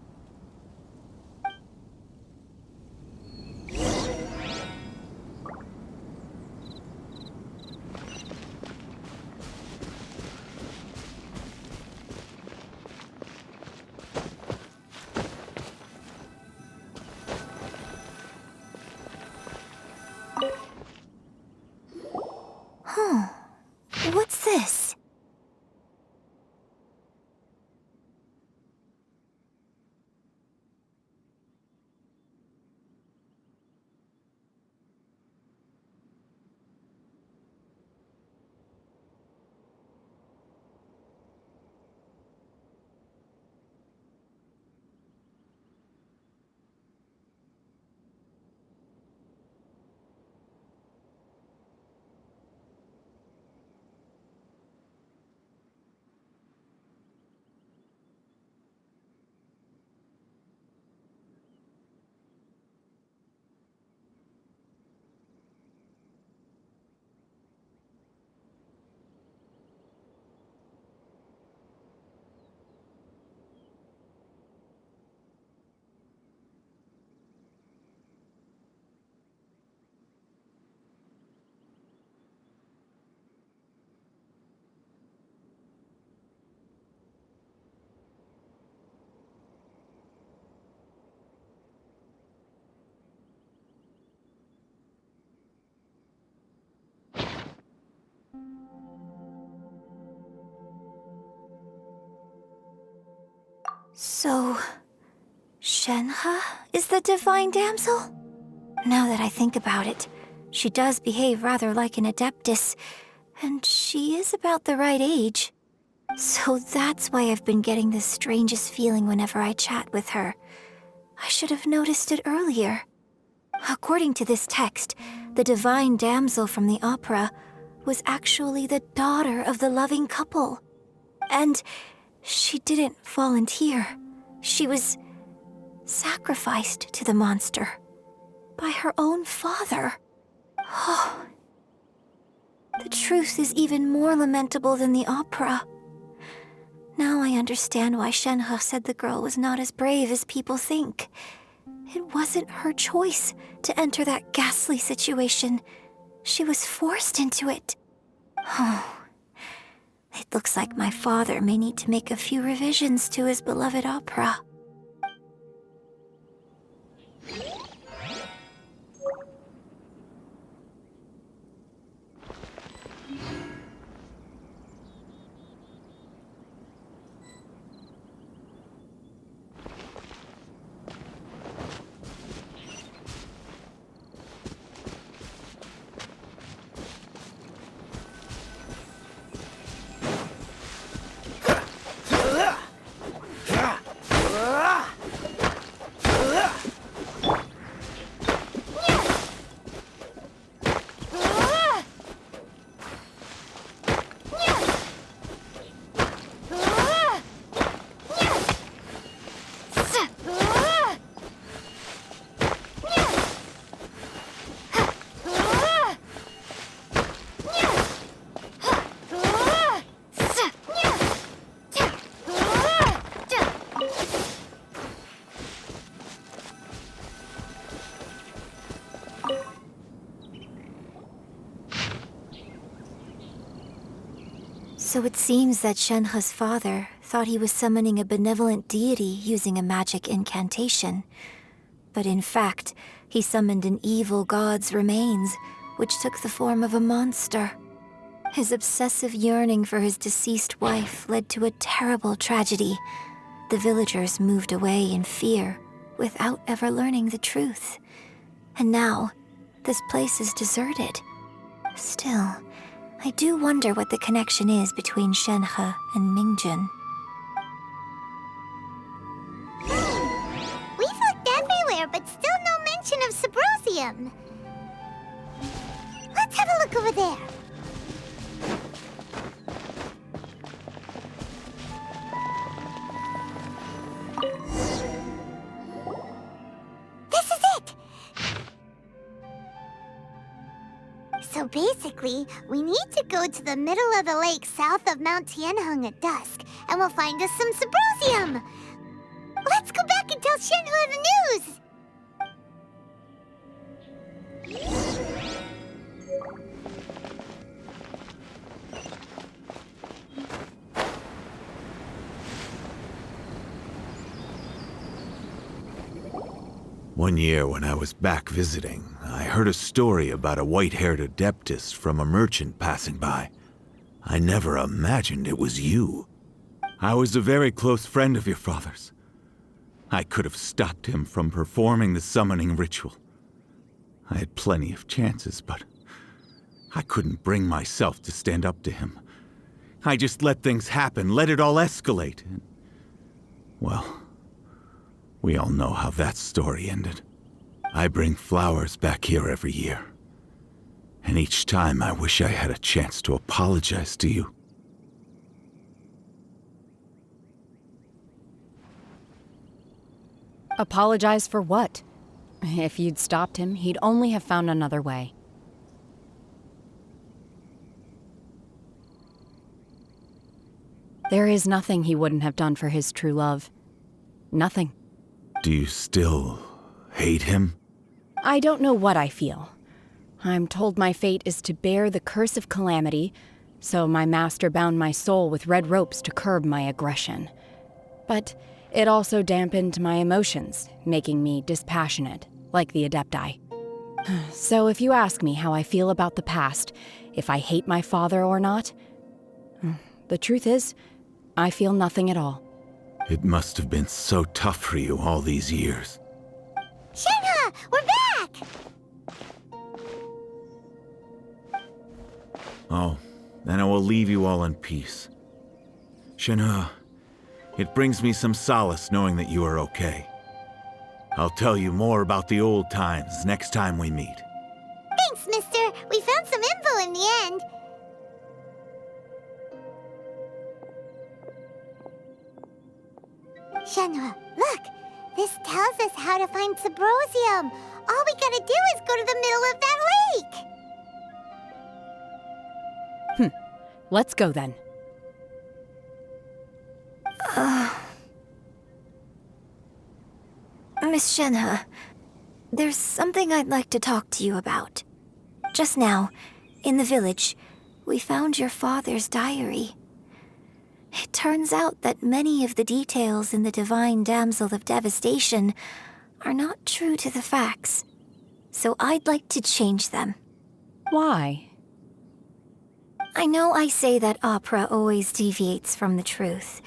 B: What's this? So, Shenhe is the divine damsel? Now that I think about it, she does behave rather like an adeptus, and she is about the right age. So that's why I've been getting the strangest feeling whenever I chat with her. I should have noticed it earlier. According to this text, the divine damsel from the opera was actually the daughter of the loving couple. And she didn't volunteer. She was sacrificed to the monster by her own father. Oh, the truth is even more lamentable than the opera. Now I understand why Shenhe said the girl was not as brave as people think. It wasn't her choice to enter that ghastly situation. She was forced into it. Oh, it looks like my father may need to make a few revisions to his beloved opera. So it seems that Shenhe's father thought he was summoning a benevolent deity using a magic incantation. But in fact, he summoned an evil god's remains, which took the form of a monster. His obsessive yearning for his deceased wife led to a terrible tragedy. The villagers moved away in fear, without ever learning the truth. And now, this place is deserted. Still, I do wonder what the connection is between Shenhe and Mingjun.
F: We've looked everywhere, but still no mention of Symposium. Let's have a look over there. This is it! So basically, we need to go to the middle of the lake south of Mount Tianheng at dusk, and we'll find us some Symposium! Let's go back and tell Shenhe the news!
K: One year when I was back visiting, I heard a story about a white-haired adeptus from a merchant passing by. I never imagined it was you. I was a very close friend of your father's. I could have stopped him from performing the summoning ritual. I had plenty of chances, but I couldn't bring myself to stand up to him. I just let things happen, let it all escalate. And, well, we all know how that story ended. I bring flowers back here every year. And each time I wish I had a chance to apologize to you.
E: Apologize for what? If you'd stopped him, he'd only have found another way. There is nothing he wouldn't have done for his true love. Nothing.
K: Do you still hate him?
E: I don't know what I feel. I'm told my fate is to bear the curse of calamity, so my master bound my soul with red ropes to curb my aggression. But it also dampened my emotions, making me dispassionate, like the Adepti. So if you ask me how I feel about the past, if I hate my father or not, the truth is, I feel nothing at all.
K: It must have been so tough for you all these years.
F: Shenhe, we're back!
K: Oh, then I will leave you all in peace. Shenhe, it brings me some solace knowing that you are okay. I'll tell you more about the old times next time we meet.
F: Thanks, mister. We found some info in the end. Shenhe, look! This tells us how to find Subrosium. All we gotta do is go to the middle of that lake!
E: Let's go then.
B: Miss Shenhe, there's something I'd like to talk to you about. Just now, in the village, we found your father's diary. It turns out that many of the details in the Divine Damsel of Devastation are not true to the facts, so I'd like to change them.
E: Why?
B: I know I say that opera always deviates from the truth,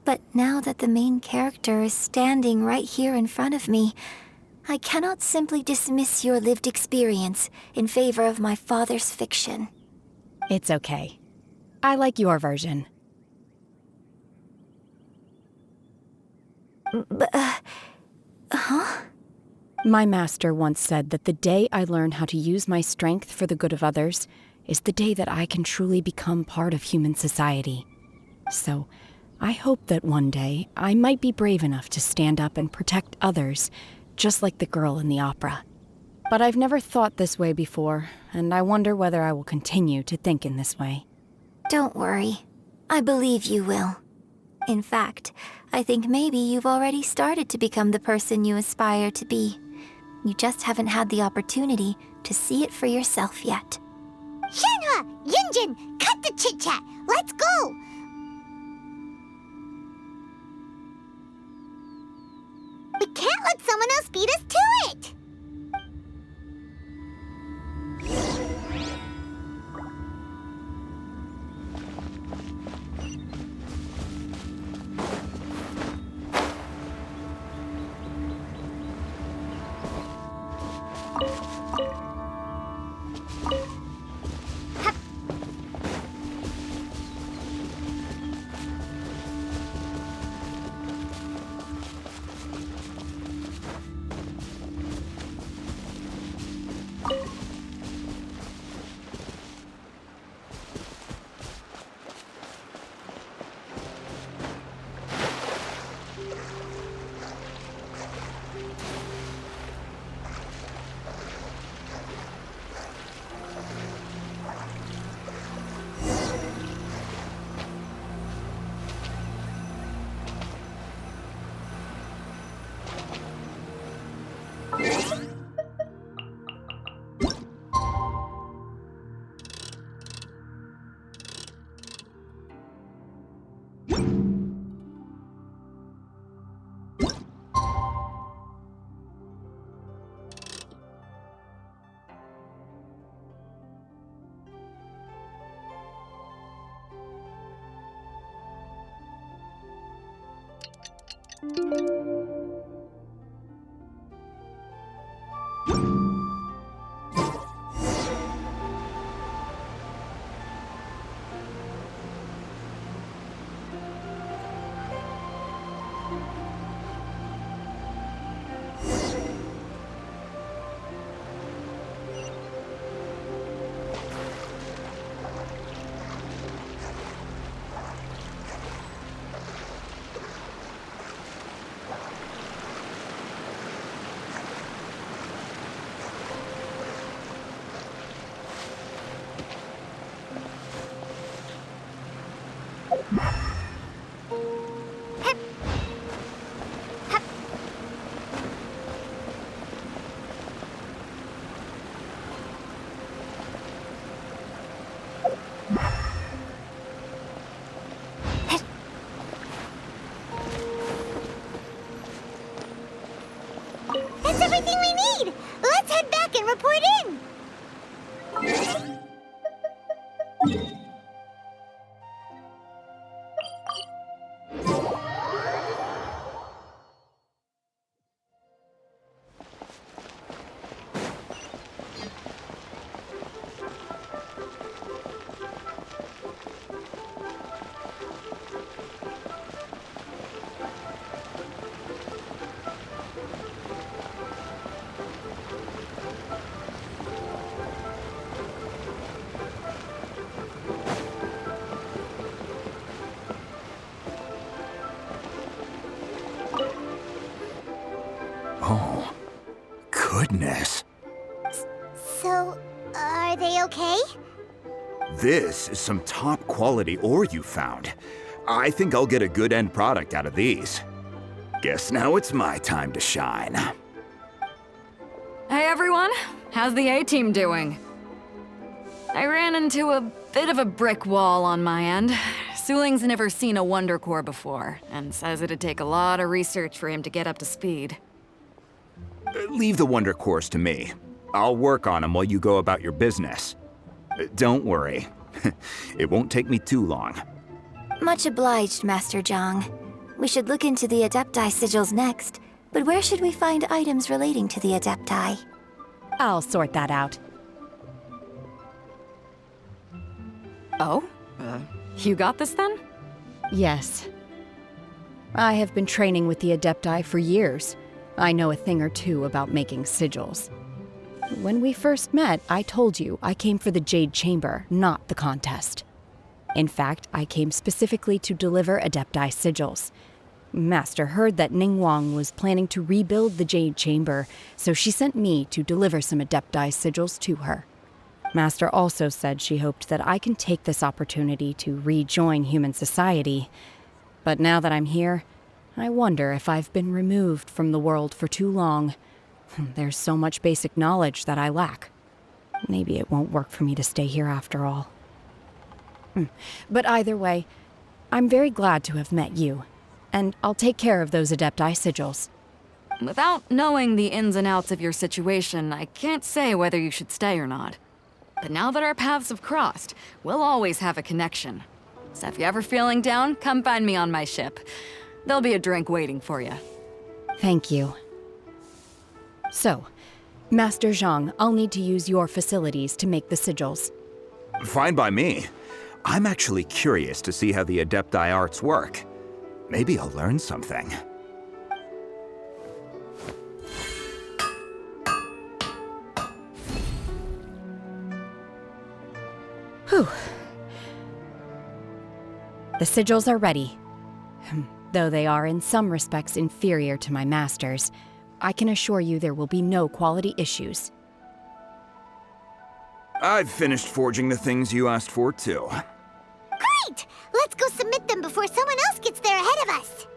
B: but now that the main character is standing right here in front of me, I cannot simply dismiss your lived experience in favor of my father's fiction.
E: It's okay. I like your version.
B: Huh?
E: My master once said that the day I learn how to use my strength for the good of others is the day that I can truly become part of human society. So, I hope that one day I might be brave enough to stand up and protect others, just like the girl in the opera. But I've never thought this way before, and I wonder whether I will continue to think in this way.
B: Don't worry. I believe you will. In fact, I think maybe you've already started to become the person you aspire to be. You just haven't had the opportunity to see it for yourself yet.
F: Shenhe! Yunjin! Cut the chit-chat! Let's go! We can't let someone else beat us to it! That's everything we need! Let's head back and report in.
J: Oh, goodness.
F: So, are they okay?
J: This is some top quality ore you found. I think I'll get a good end product out of these. Guess now it's my time to shine.
I: Hey everyone, how's the A-team doing? I ran into a bit of a brick wall on my end. Suling's never seen a Wonder Core before, and says it'd take a lot of research for him to get up to speed.
J: Leave the Wonder Cores to me. I'll work on them while you go about your business. Don't worry. It won't take me too long.
B: Much obliged, Master Zhang. We should look into the Adepti sigils next, but where should we find items relating to the Adepti?
E: I'll sort that out.
I: Oh? You got this then?
E: Yes. I have been training with the Adepti for years. I know a thing or two about making sigils. When we first met, I told you I came for the Jade Chamber, not the contest. In fact, I came specifically to deliver Adepti sigils. Master heard that Ningguang was planning to rebuild the Jade Chamber, so she sent me to deliver some Adepti sigils to her. Master also said she hoped that I can take this opportunity to rejoin human society. But now that I'm here, I wonder if I've been removed from the world for too long. There's so much basic knowledge that I lack. Maybe it won't work for me to stay here after all. But either way, I'm very glad to have met you, and I'll take care of those Adepti sigils.
I: Without knowing the ins and outs of your situation, I can't say whether you should stay or not. But now that our paths have crossed, we'll always have a connection. So if you're ever feeling down, come find me on my ship. There'll be a drink waiting for you.
E: Thank you. So, Master Zhang, I'll need to use your facilities to make the sigils.
J: Fine by me. I'm actually curious to see how the Adepti arts work. Maybe I'll learn something.
E: Whew. The sigils are ready. Though they are in some respects inferior to my master's, I can assure you there will be no quality issues.
J: I've finished forging the things you asked for, too.
F: Great! Let's go submit them before someone else gets there ahead of us.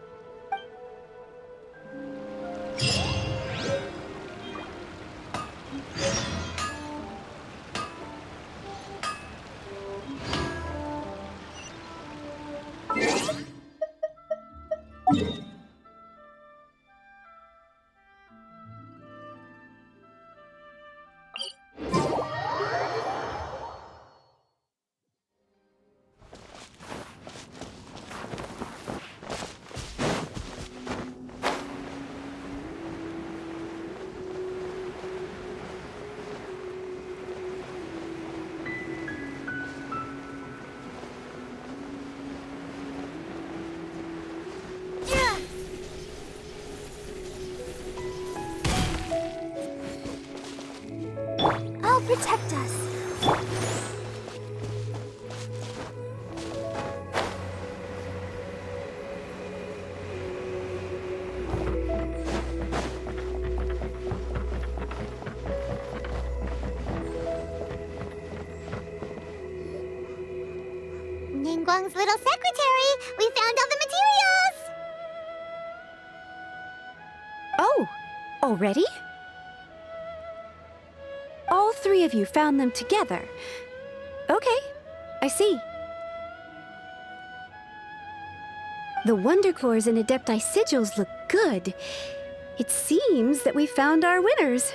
B: I'll protect us.
F: Ningguang's little secretary! We found all the materials!
G: Oh, already? All three of you found them together. Okay, I see. The Wonder Cores and Adepti sigils look good. It seems that we found our winners.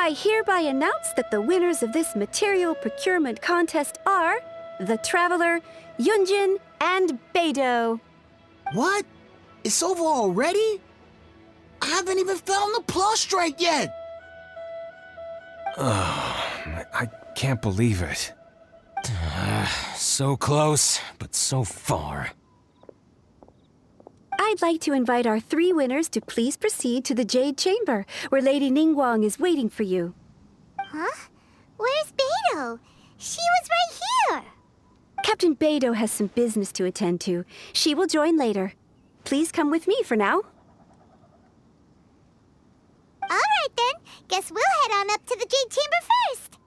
G: I hereby announce that the winners of this material procurement contest are the Traveler, Yunjin, and Beidou.
L: What? It's over already? I haven't even found the prostrate yet!
H: I can't believe it. So close, but so far.
G: I'd like to invite our 3 winners to please proceed to the Jade Chamber, where Lady Ningguang is waiting for you.
F: Huh? Where's Beidou? She was right here!
G: Captain Beidou has some business to attend to. She will join later. Please come with me for now.
F: Alright then, guess we'll head on up to the Jade Chamber first.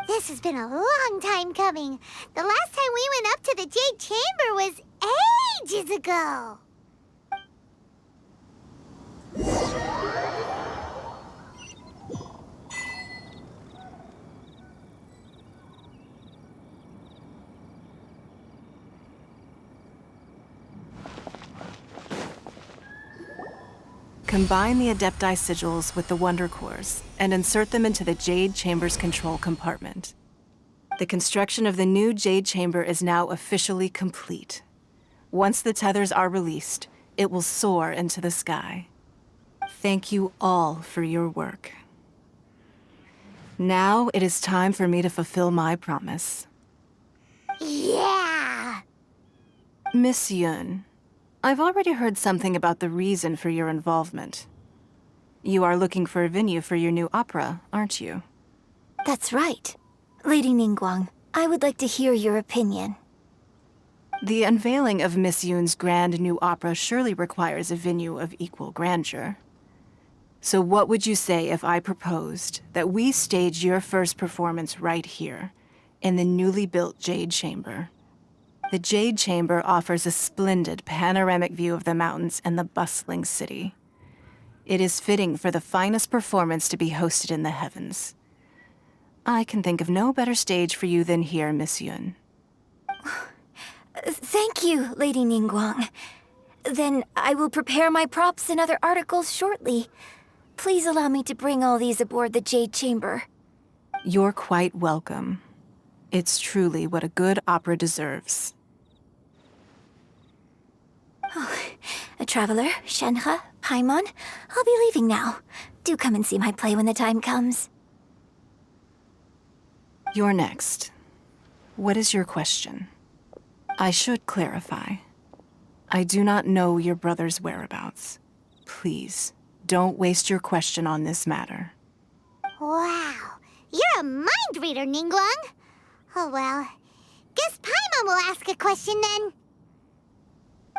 F: This has been a long time coming. The last time we went up to the Jade Chamber was ages ago.
M: Combine the Adepti sigils with the Wonder Cores and insert them into the Jade Chamber's control compartment. The construction of the new Jade Chamber is now officially complete. Once the tethers are released, it will soar into the sky. Thank you all for your work. Now it is time for me to fulfill my promise.
F: Yeah!
M: Miss Yun, I've already heard something about the reason for your involvement. You are looking for a venue for your new opera, aren't you?
B: That's right. Lady Ningguang, I would like to hear your opinion.
M: The unveiling of Miss Yun's grand new opera surely requires a venue of equal grandeur. So what would you say if I proposed that we stage your first performance right here, in the newly built Jade Chamber? The Jade Chamber offers a splendid panoramic view of the mountains and the bustling city. It is fitting for the finest performance to be hosted in the heavens. I can think of no better stage for you than here, Miss Yun.
B: Thank you, Lady Ningguang. Then I will prepare my props and other articles shortly. Please allow me to bring all these aboard the Jade Chamber.
M: You're quite welcome. It's truly what a good opera deserves.
B: A traveler, Shenhe, Paimon, I'll be leaving now. Do come and see my play when the time comes.
M: You're next. What is your question? I should clarify. I do not know your brother's whereabouts. Please, don't waste your question on this matter.
F: Wow, you're a mind reader, Ningguang. Oh well, guess Paimon will ask a question then.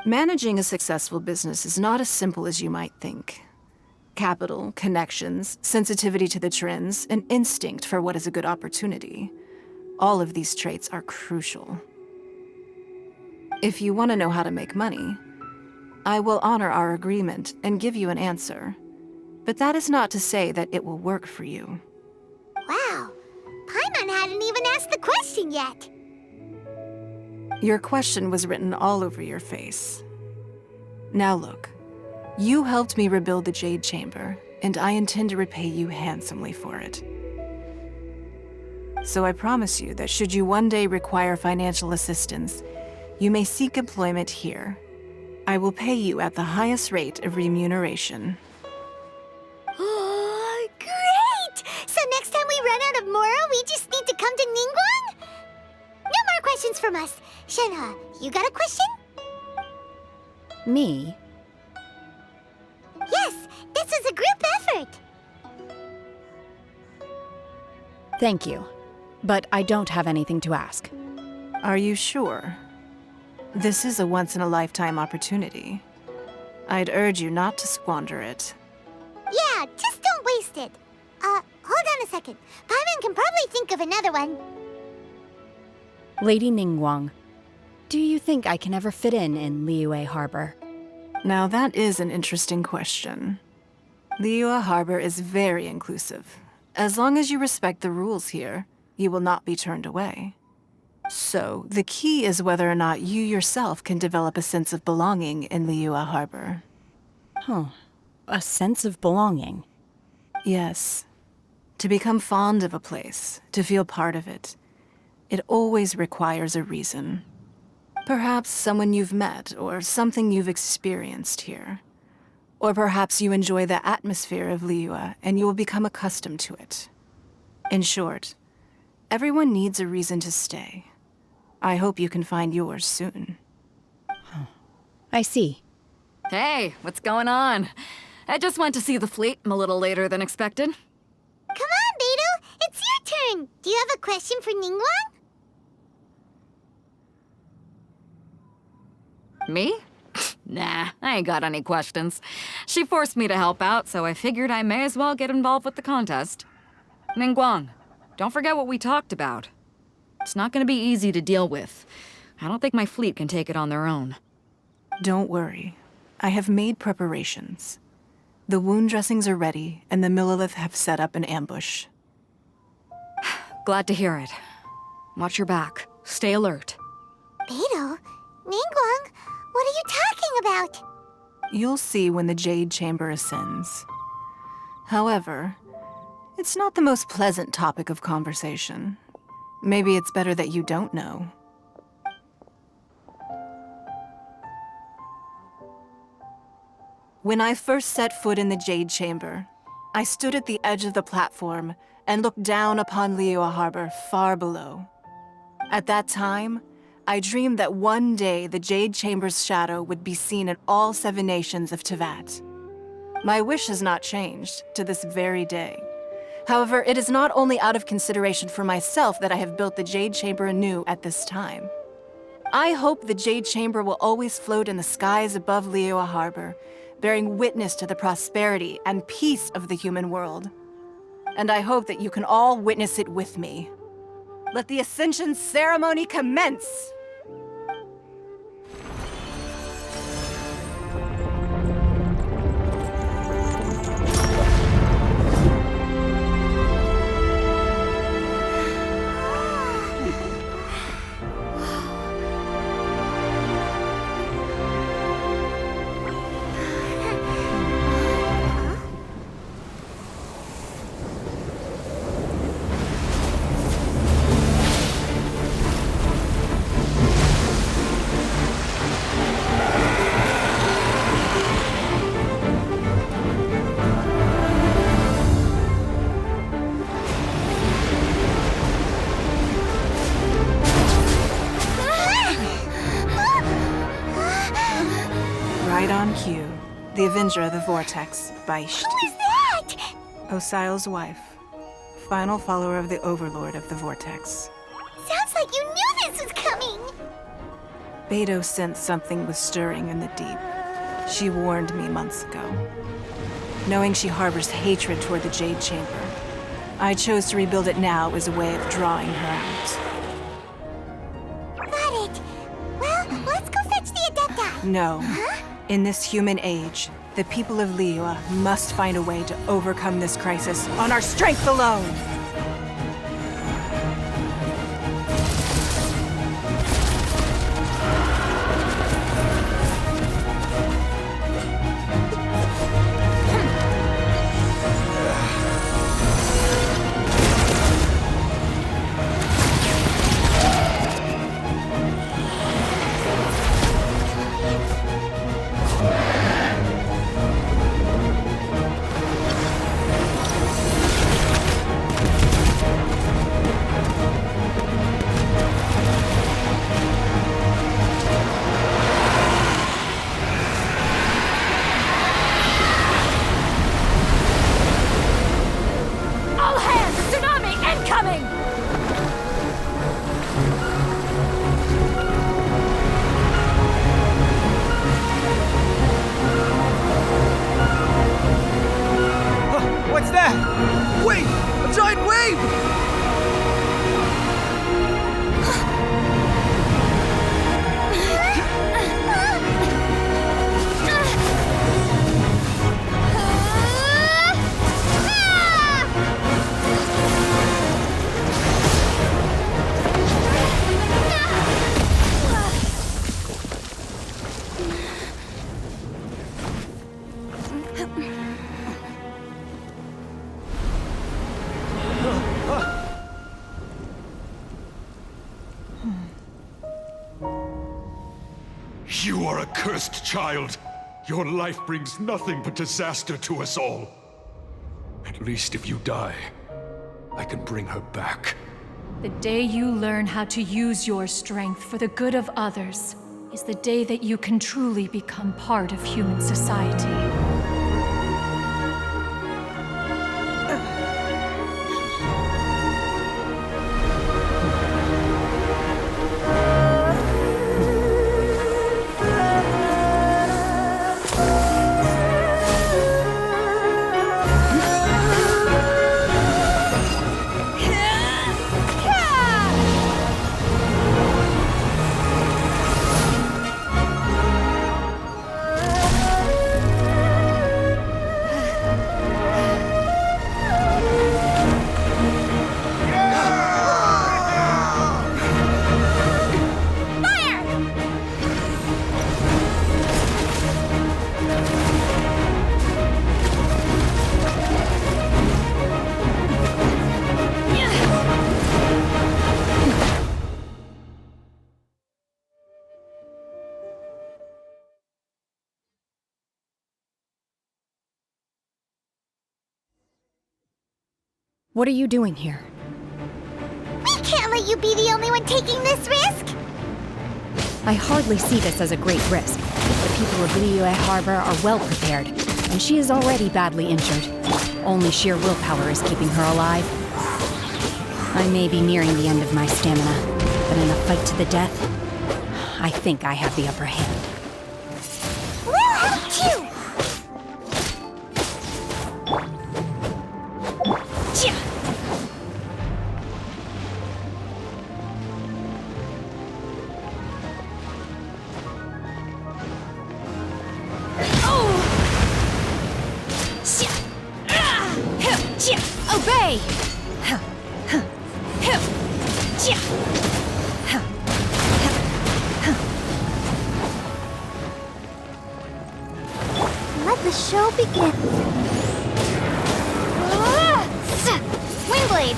M: Managing a successful business is not as simple as you might think. Capital, connections, sensitivity to the trends, and instinct for what is a good opportunity. All of these traits are crucial. If you want to know how to make money, I will honor our agreement and give you an answer. But that is not to say that it will work for you.
F: Wow, Paimon hadn't even asked the question yet.
M: Your question was written all over your face. Now look, you helped me rebuild the Jade Chamber, and I intend to repay you handsomely for it. So I promise you that should you one day require financial assistance, you may seek employment here. I will pay you at the highest rate of remuneration.
F: Oh, great! So next time we run out of Mora, we just need to come to Ningguang? No more questions from us. Shenhe, you got a question?
E: Me?
F: Yes, this is a group effort.
E: Thank you. But I don't have anything to ask.
M: Are you sure? This is a once-in-a-lifetime opportunity. I'd urge you not to squander it.
F: Yeah, just don't waste it. Hold on a second. Paimon can probably think of another one.
E: Lady Ningguang, do you think I can ever fit in Liyue Harbor?
M: Now that is an interesting question. Liyue Harbor is very inclusive. As long as you respect the rules here, you will not be turned away. So, the key is whether or not you yourself can develop a sense of belonging in Liyue Harbor.
E: Huh. A sense of belonging?
M: Yes. To become fond of a place, to feel part of it, it always requires a reason. Perhaps someone you've met, or something you've experienced here. Or perhaps you enjoy the atmosphere of Liyue and you will become accustomed to it. In short, everyone needs a reason to stay. I hope you can find yours soon.
E: I see.
I: Hey, what's going on? I just went to see the fleet. I'm a little later than expected.
F: Come on, Beidou! It's your turn! Do you have a question for Ningguang?
I: Me? Nah, I ain't got any questions. She forced me to help out, so I figured I may as well get involved with the contest. Ningguang, don't forget what we talked about. It's not gonna be easy to deal with. I don't think my fleet can take it on their own.
M: Don't worry. I have made preparations. The wound dressings are ready, and the Millelith have set up an ambush.
I: Glad to hear it. Watch your back. Stay alert.
F: Beidou? Ningguang? What are you talking about?
M: You'll see when the Jade Chamber ascends. However, it's not the most pleasant topic of conversation. Maybe it's better that you don't know. When I first set foot in the Jade Chamber, I stood at the edge of the platform and looked down upon Liyue Harbor far below. At that time, I dreamed that one day the Jade Chamber's shadow would be seen in all 7 nations of Teyvat. My wish has not changed to this very day. However, it is not only out of consideration for myself that I have built the Jade Chamber anew at this time. I hope the Jade Chamber will always float in the skies above Liyue Harbor, bearing witness to the prosperity and peace of the human world. And I hope that you can all witness it with me. Let the Ascension ceremony commence! Right on cue. The Avenger of the Vortex, Beisht.
F: Who is that?
M: Osial's wife. Final follower of the Overlord of the Vortex.
F: Sounds like you knew this was coming!
M: Beidou sensed something was stirring in the deep. She warned me months ago. Knowing she harbors hatred toward the Jade Chamber, I chose to rebuild it now as a way of drawing her out.
F: Got it. Well, let's go fetch the Adepta.
M: No.
F: Huh?
M: In this human age, the people of Liyue must find a way to overcome this crisis on our strength alone!
N: You are a cursed child. Your life brings nothing but disaster to us all. At least if you die, I can bring her back.
O: The day you learn how to use your strength for the good of others is the day that you can truly become part of human society.
E: What are you doing here?
F: We can't let you be the only one taking this risk!
E: I hardly see this as a great risk. The people of Liyue Harbor are well prepared, and she is already badly injured. Only sheer willpower is keeping her alive. I may be nearing the end of my stamina, but in a fight to the death, I think I have the upper hand.
F: We'll help too!
C: Obey!
F: Let the show begin.
C: Windblade!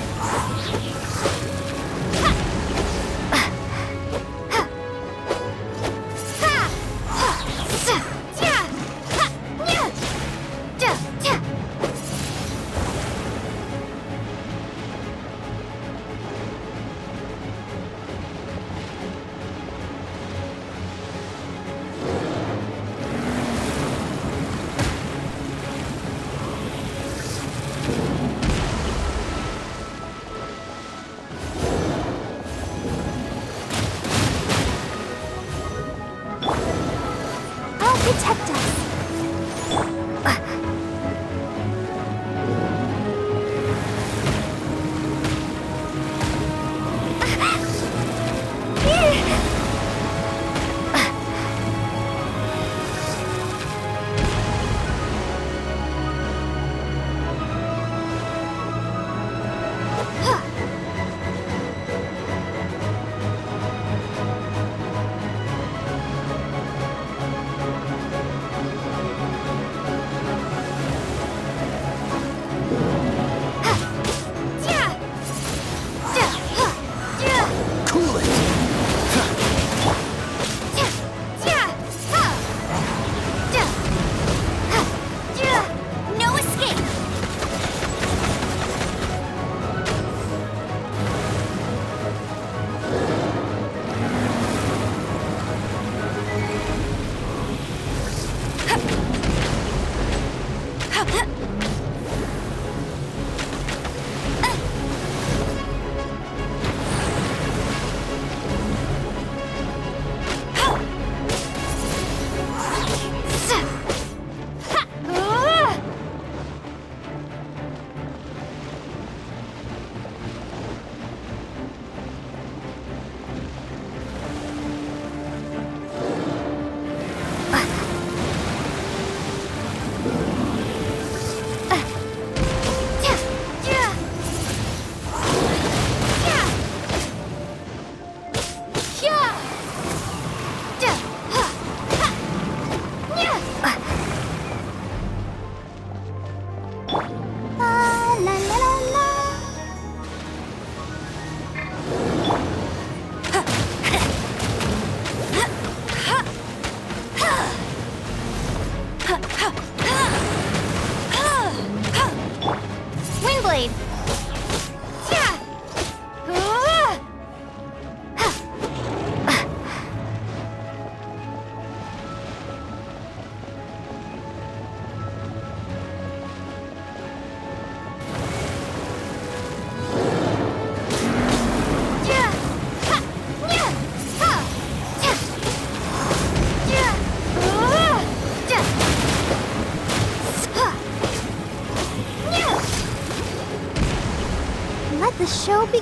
F: Protect us.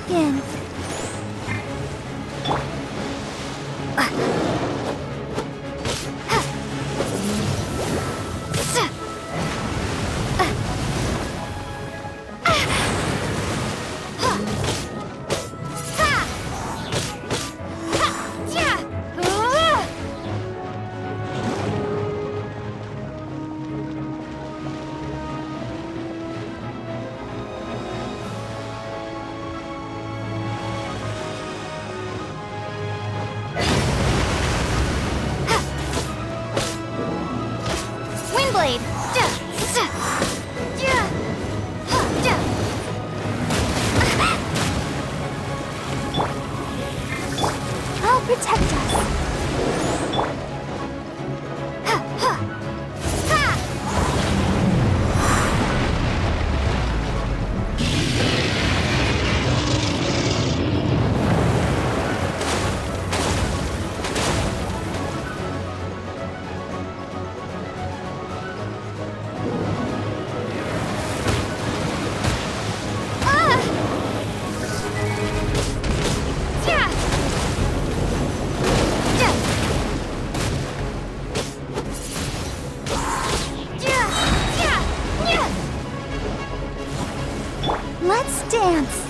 B: begin. Windblade! I'll protect us. Let's dance.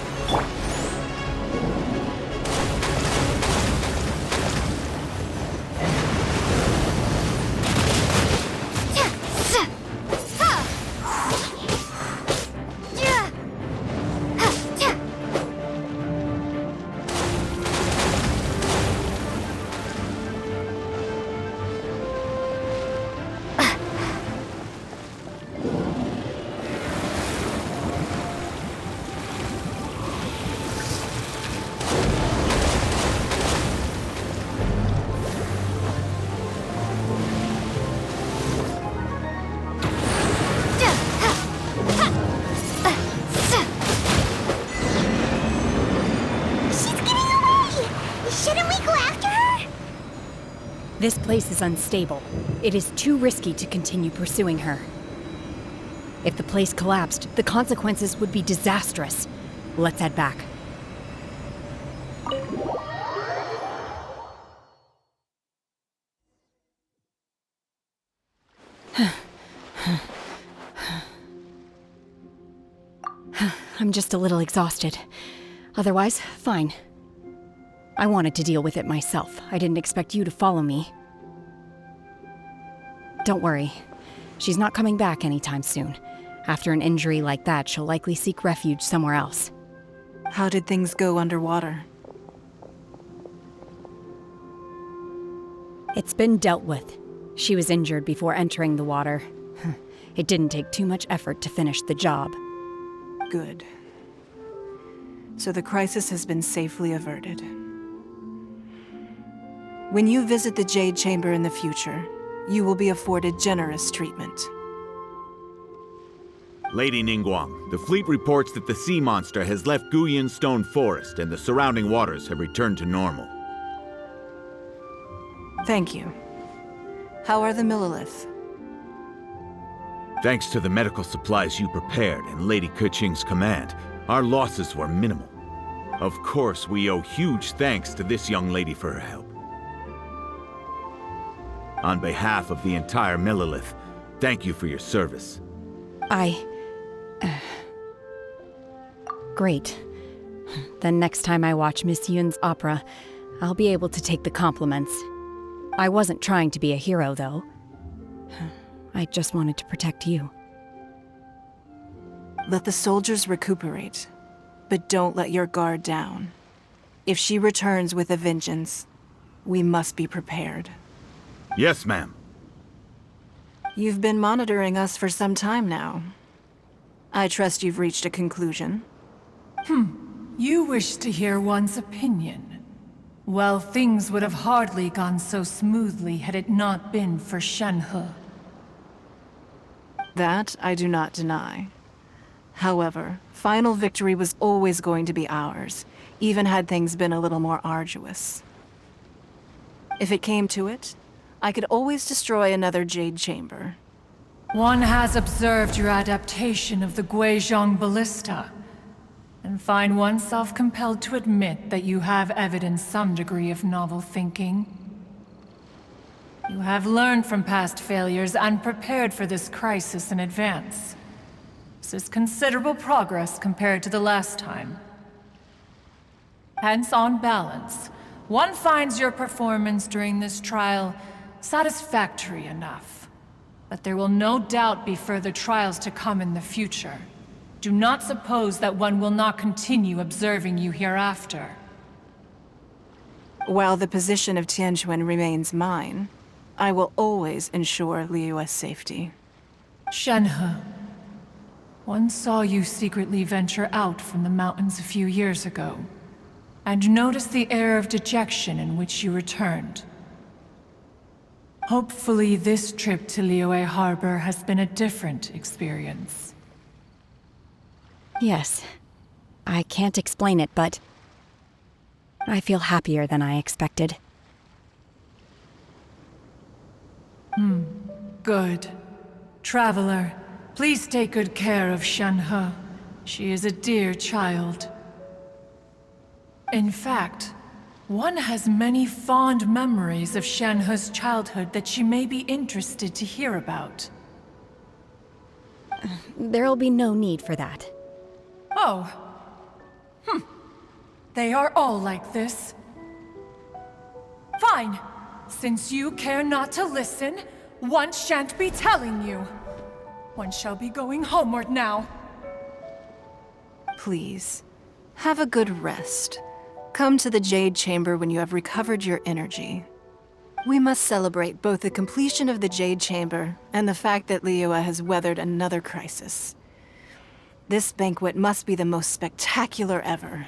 E: This place is unstable. It is too risky to continue pursuing her. If the place collapsed, the consequences would be disastrous. Let's head back. I'm just a little exhausted. Otherwise, fine. I wanted to deal with it myself. I didn't expect you to follow me. Don't worry. She's not coming back anytime soon. After an injury like that, she'll likely seek refuge somewhere else.
M: How did things go underwater?
E: It's been dealt with. She was injured before entering the water. It didn't take too much effort to finish the job.
M: Good. So the crisis has been safely averted. When you visit the Jade Chamber in the future, you will be afforded generous treatment.
K: Lady Ningguang, the fleet reports that the sea monster has left Guyan Stone Forest and the surrounding waters have returned to normal.
M: Thank you. How are the Millilith?
K: Thanks to the medical supplies you prepared and Lady Keqing's command, our losses were minimal. Of course, we owe huge thanks to this young lady for her help. On behalf of the entire Millilith, thank you for your service.
E: Great. Then next time I watch Miss Yun's opera, I'll be able to take the compliments. I wasn't trying to be a hero, though. I just wanted to protect you.
M: Let the soldiers recuperate, but don't let your guard down. If she returns with a vengeance, we must be prepared.
K: Yes, ma'am.
M: You've been monitoring us for some time now. I trust you've reached a conclusion.
O: You wish to hear one's opinion. Well, things would have hardly gone so smoothly had it not been for Shenhe.
M: That I do not deny. However, final victory was always going to be ours, even had things been a little more arduous. If it came to it, I could always destroy another Jade Chamber.
O: One has observed your adaptation of the Guizhong Ballista, and find oneself compelled to admit that you have evidenced some degree of novel thinking. You have learned from past failures and prepared for this crisis in advance. This is considerable progress compared to the last time. Hence, on balance, one finds your performance during this trial satisfactory enough. But there will no doubt be further trials to come in the future. Do not suppose that one will not continue observing you hereafter.
M: While the position of Tianquan remains mine, I will always ensure Liyue's safety.
O: Shenhe, one saw you secretly venture out from the mountains a few years ago, and noticed the air of dejection in which you returned. Hopefully this trip to Liyue Harbor has been a different experience.
E: Yes. I can't explain it, but I feel happier than I expected.
O: Good. Traveler, please take good care of Shenhe. She is a dear child. In fact, one has many fond memories of Shenhe's childhood that she may be interested to hear about.
E: There'll be no need for that.
O: Oh. They are all like this. Fine. Since you care not to listen, one shan't be telling you. One shall be going homeward now.
M: Please, have a good rest. Come to the Jade Chamber when you have recovered your energy. We must celebrate both the completion of the Jade Chamber and the fact that Liyue has weathered another crisis. This banquet must be the most spectacular ever.